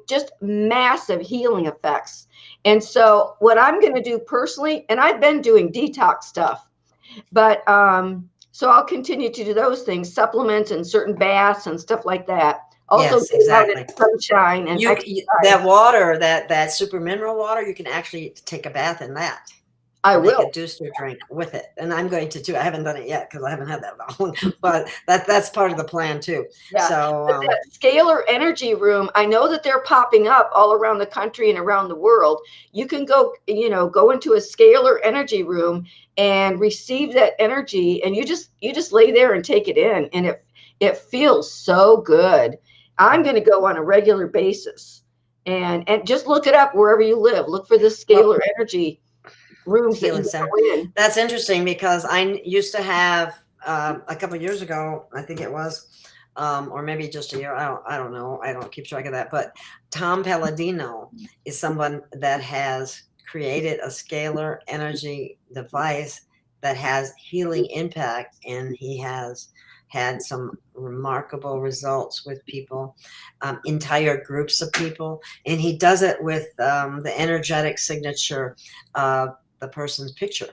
just massive healing effects. And so what I'm going to do personally, and I've been doing detox stuff, but so I'll continue to do those things, supplements and certain baths and stuff like that. Also, yes, exactly. Sunshine and that water, that super mineral water, you can actually take a bath in that. I will. Make a juicer drink with it, and I'm going to too. I haven't done it yet because I haven't had that long, but that's part of the plan too. Yeah. So that scalar energy room, I know that they're popping up all around the country and around the world. You can go into a scalar energy room and receive that energy, and you just lay there and take it in, and it feels so good. I'm going to go on a regular basis and just look it up wherever you live. Look for this scalar energy rooms. That's interesting because I used to have a couple of years ago, I think it was, or maybe just a year. I don't know. I don't keep track of that. But Tom Palladino is someone that has created a scalar energy device that has healing impact, and he has had some remarkable results with people, entire groups of people, and he does it with the energetic signature of the person's picture.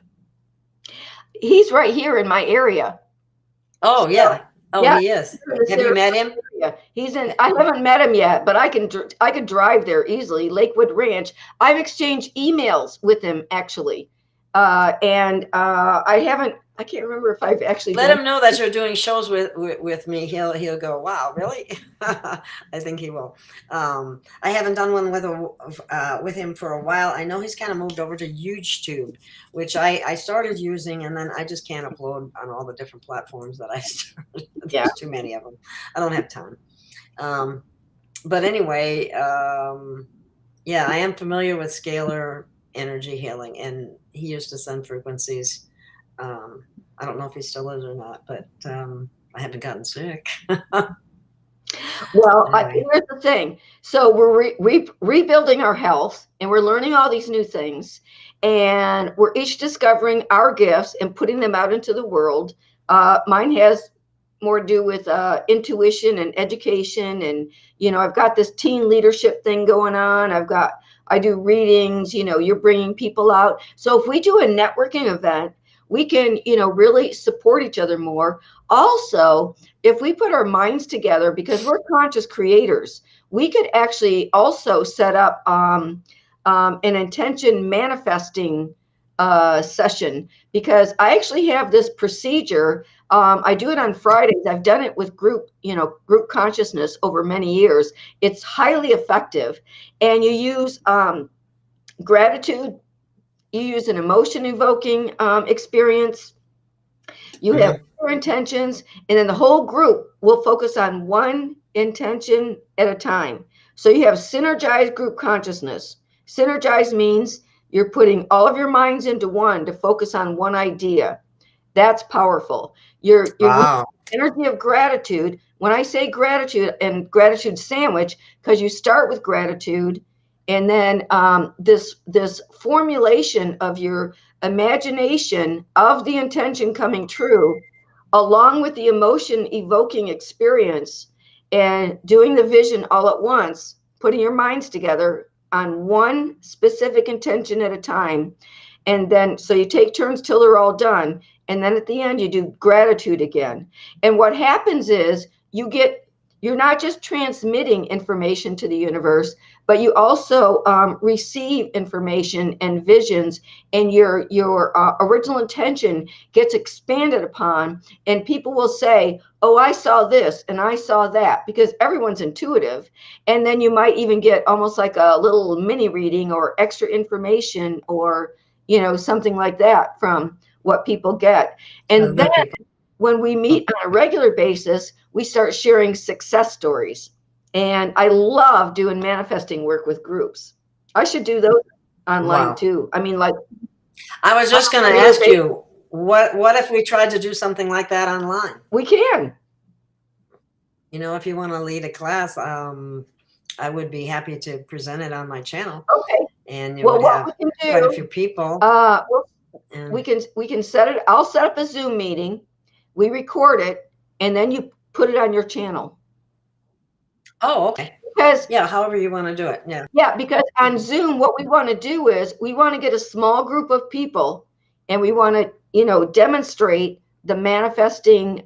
He's right here in my area. Oh, yeah. Oh, yeah. He is. Have you met him? He's in. I haven't met him yet, but I could drive there easily. Lakewood Ranch. I've exchanged emails with him actually, and I can't remember if I've actually let him know that you're doing shows with me. He'll go, wow, really? I think he will. I haven't done one with him for a while. I know he's kind of moved over to YouTube, which I started using, and then I just can't upload on all the different platforms that I started. There's too many of them. I don't have time. But anyway, yeah, I am familiar with scalar energy healing, and he used to send frequencies. I don't know if he still is or not, but I haven't gotten sick. Well, anyway. Here's the thing. So we're rebuilding our health, and we're learning all these new things, and we're each discovering our gifts and putting them out into the world. Mine has more to do with intuition and education, and I've got this teen leadership thing going on. I do readings. You're bringing people out. So if we do a networking event, we can, really support each other more. Also, if we put our minds together, because we're conscious creators, we could actually also set up an intention manifesting session, because I actually have this procedure. I do it on Fridays. I've done it with group consciousness over many years. It's highly effective, and you use gratitude. You use an emotion evoking experience. You have 4 intentions, and then the whole group will focus on one intention at a time. So you have synergized group consciousness. Synergized means you're putting all of your minds into one to focus on one idea. That's powerful. Your Wow. energy of gratitude. When I say gratitude and gratitude sandwich, because you start with gratitude, and then this formulation of your imagination of the intention coming true, along with the emotion evoking experience, and doing the vision all at once, putting your minds together on one specific intention at a time. And then, so you take turns till they're all done. And then at the end, you do gratitude again. And what happens is you're not just transmitting information to the universe, but you also receive information and visions, and your original intention gets expanded upon. And people will say, oh, I saw this and I saw that, because everyone's intuitive. And then you might even get almost like a little mini reading or extra information, or something like that from what people get. And then when we meet on a regular basis, we start sharing success stories. And I love doing manifesting work with groups. I should do those online too. I mean, like, I was just going to ask you, what if we tried to do something like that online? We can. If you want to lead a class, I would be happy to present it on my channel. Okay. And you would have quite a few people. We can set it. I'll set up a Zoom meeting. We record it, and then you put it on your channel. Oh, okay. Because however you want to do it. Yeah, because on Zoom, what we want to do is we want to get a small group of people, and we want to, demonstrate the manifesting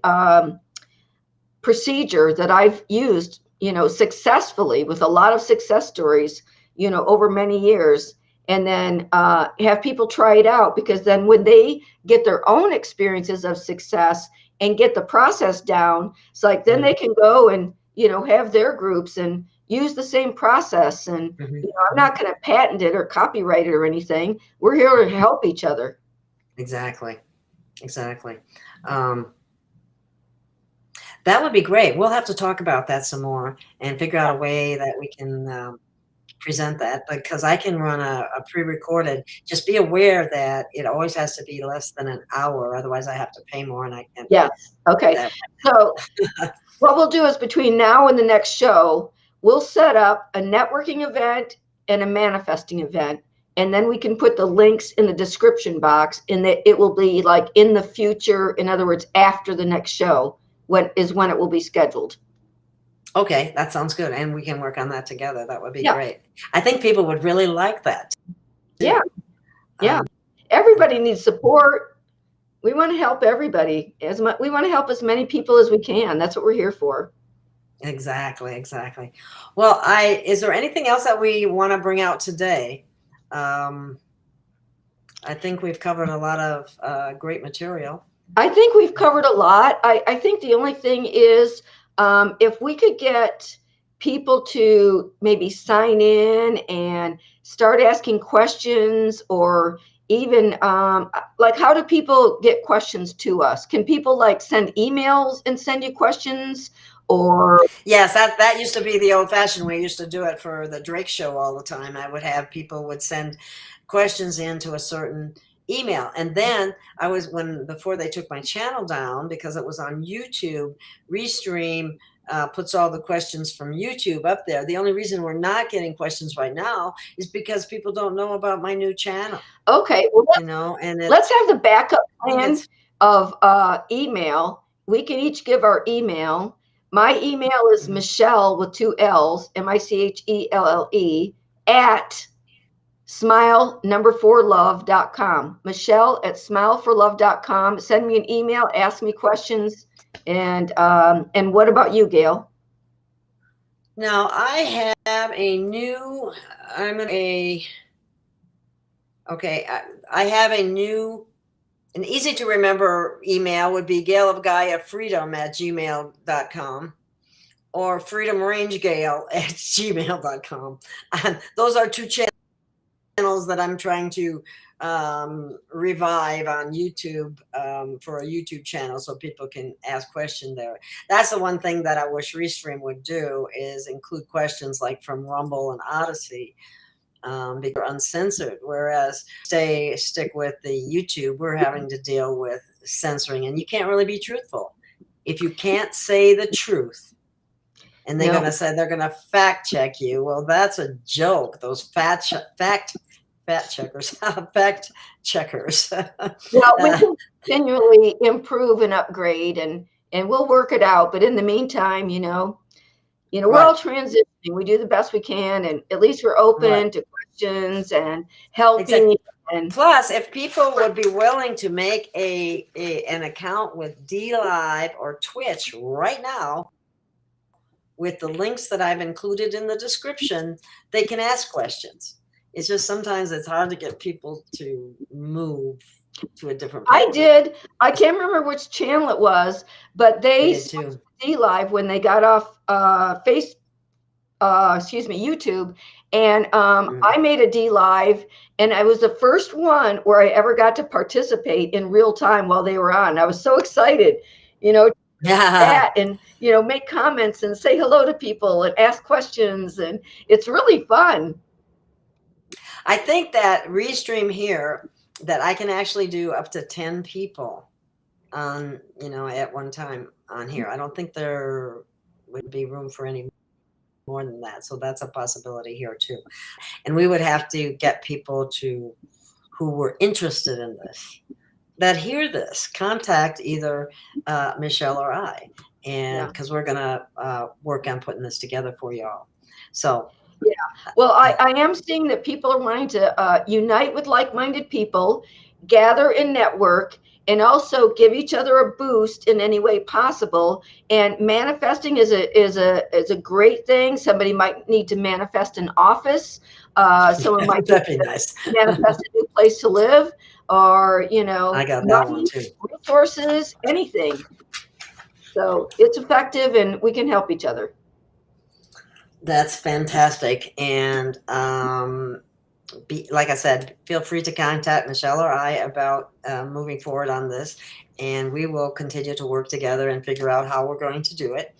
procedure that I've used, successfully, with a lot of success stories, over many years. And then have people try it out, because then when they get their own experiences of success and get the process down, it's like then they can go and have their groups and use the same process. And I'm not going to patent it or copyright it or anything. We're here to help each other. Exactly. That would be great. We'll have to talk about that some more and figure out a way that we can present that, because I can run a pre-recorded. Just be aware that it always has to be less than an hour, otherwise I have to pay more, and I can't. Yes. Okay. So what we'll do is, between now and the next show, we'll set up a networking event and a manifesting event, and then we can put the links in the description box, and that it will be like in the future. In other words, after the next show, when it will be scheduled. Okay, that sounds good. And we can work on that together. That would be great. I think people would really like that. Yeah. Everybody needs support. We want to help everybody. We want to help as many people as we can. That's what we're here for. Exactly. Well, is there anything else that we want to bring out today? I think we've covered a lot of great material. I think we've covered a lot. I think the only thing is, if we could get people to maybe sign in and start asking questions, or even like, how do people get questions to us? Can people send emails and send you questions? Or yes, that used to be the old-fashioned way. We used to do it for the Drake show all the time. I would have people would send questions into a certain email, and then before they took my channel down, because it was on YouTube, Restream puts all the questions from YouTube up there. The only reason we're not getting questions right now is because people don't know about my new channel. Okay, well, and let's have the backup plan of email. We can each give our email. My email is Michelle with 2 L's, MICHELLE, at smile4love.com. Michelle at smile4love.com. Send me an email, ask me questions. And what about you, Gail? Now I have a new, an easy to remember email would be Gail of Gaia freedom@gmail.com, or freedomrangegale@gmail.com. And those are 2 channels that I'm trying to revive on YouTube, for a YouTube channel, so people can ask questions there. That's the one thing that I wish Restream would do, is include questions like from Rumble and Odyssey, because they're uncensored, whereas stick with the YouTube, we're having to deal with censoring, and you can't really be truthful if you can't say the truth. And they're going to say they're going to fact check you. Well, that's a joke. Those fact checkers, fact checkers. Well, we continually improve and upgrade, and we'll work it out. But in the meantime, we're all transitioning. We do the best we can, and at least we're open to questions and helping. Exactly. And plus, if people would be willing to make an account with DLive or Twitch right now, with the links that I've included in the description, they can ask questions. It's just sometimes it's hard to get people to move to a different place. I did. I can't remember which channel it was, but they switched to DLive when they got off YouTube. And I made a DLive, and I was the first one where I ever got to participate in real time while they were on. I was so excited, that and make comments and say hello to people and ask questions, and it's really fun. I think that Restream here, that I can actually do up to 10 people on at one time on here. I don't think there would be room for any more than that, so that's a possibility here too. And we would have to get people who were interested in this, that hear this, contact either Michelle or I, and because we're gonna work on putting this together for y'all. So well, I am seeing that people are wanting to unite with like-minded people, gather and network, and also give each other a boost in any way possible. And manifesting is a great thing. Somebody might need to manifest an office. Someone might that'd be nice. Manifest a new place to live, or I got that one too. Resources, anything. So it's effective, and we can help each other. That's fantastic. And like I said, feel free to contact Michelle or I about moving forward on this, and we will continue to work together and figure out how we're going to do it.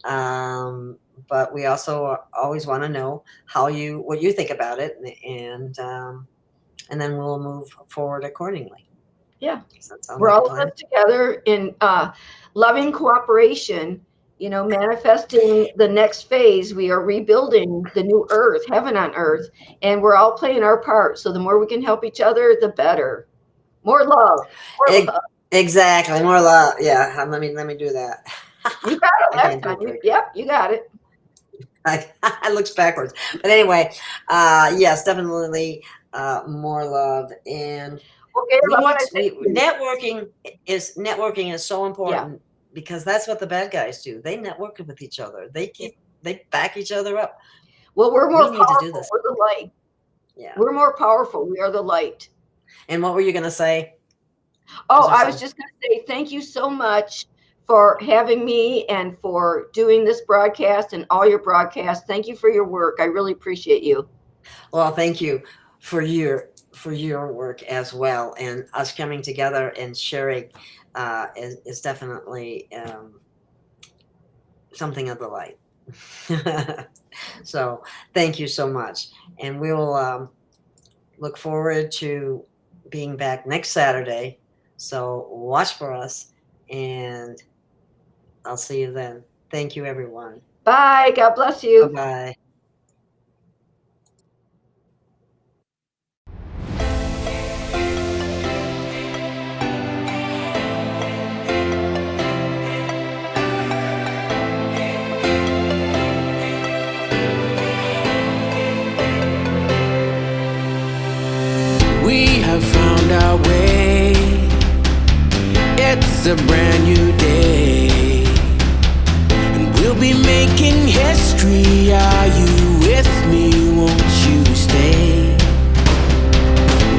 But we also always want to know what you think about it, and then we'll move forward accordingly. Yeah, we're all live together in loving cooperation. Manifesting the next phase. We are rebuilding the new earth, heaven on earth, and we're all playing our part. So the more we can help each other, the better. More love. Love. Exactly. More love. Yeah. Let me do that. You got it last time. Yep, you got it. It looks backwards. But anyway, yes, definitely more love. And networking is so important. Yeah. Because that's what the bad guys do. They network with each other. They back each other up. Well, we're more powerful. We're the light. Yeah. We're more powerful. We are the light. And what were you going to say? Oh, I was just going to say thank you so much for having me and for doing this broadcast and all your broadcasts. Thank you for your work. I really appreciate you. Well, thank you for your work as well, and us coming together and sharing is definitely something of the light. So thank you so much, and we'll look forward to being back next Saturday. So watch for us, and I'll see you then. Thank you, everyone. Bye. God bless you. Bye. We have found our way. It's a brand new day, and we'll be making history. Are you with me? Won't you stay?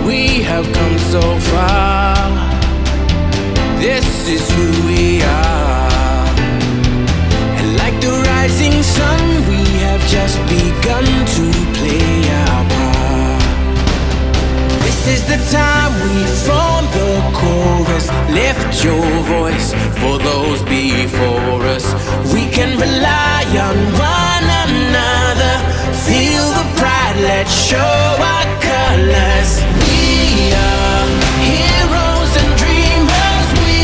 We have come so far. This is who we are, and like the rising sun, we have just begun to play our part. This is the time we form the chorus. Lift your voice for those before us. We can rely on one another. Feel the pride, let's show our colors. We are heroes and dreamers. We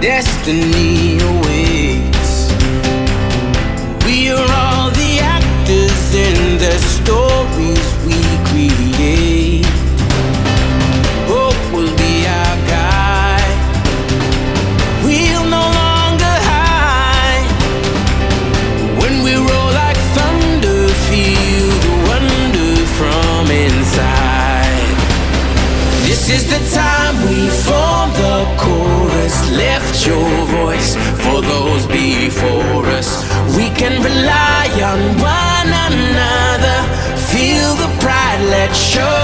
destiny awaits. We are all the actors in the stories we create. Hope will be our guide. We'll no longer hide. When we roll like thunder, feel the wonder from inside. This is the time we form the chorus. Lift your voice for those before us. We can rely on one another. Feel the pride, let's show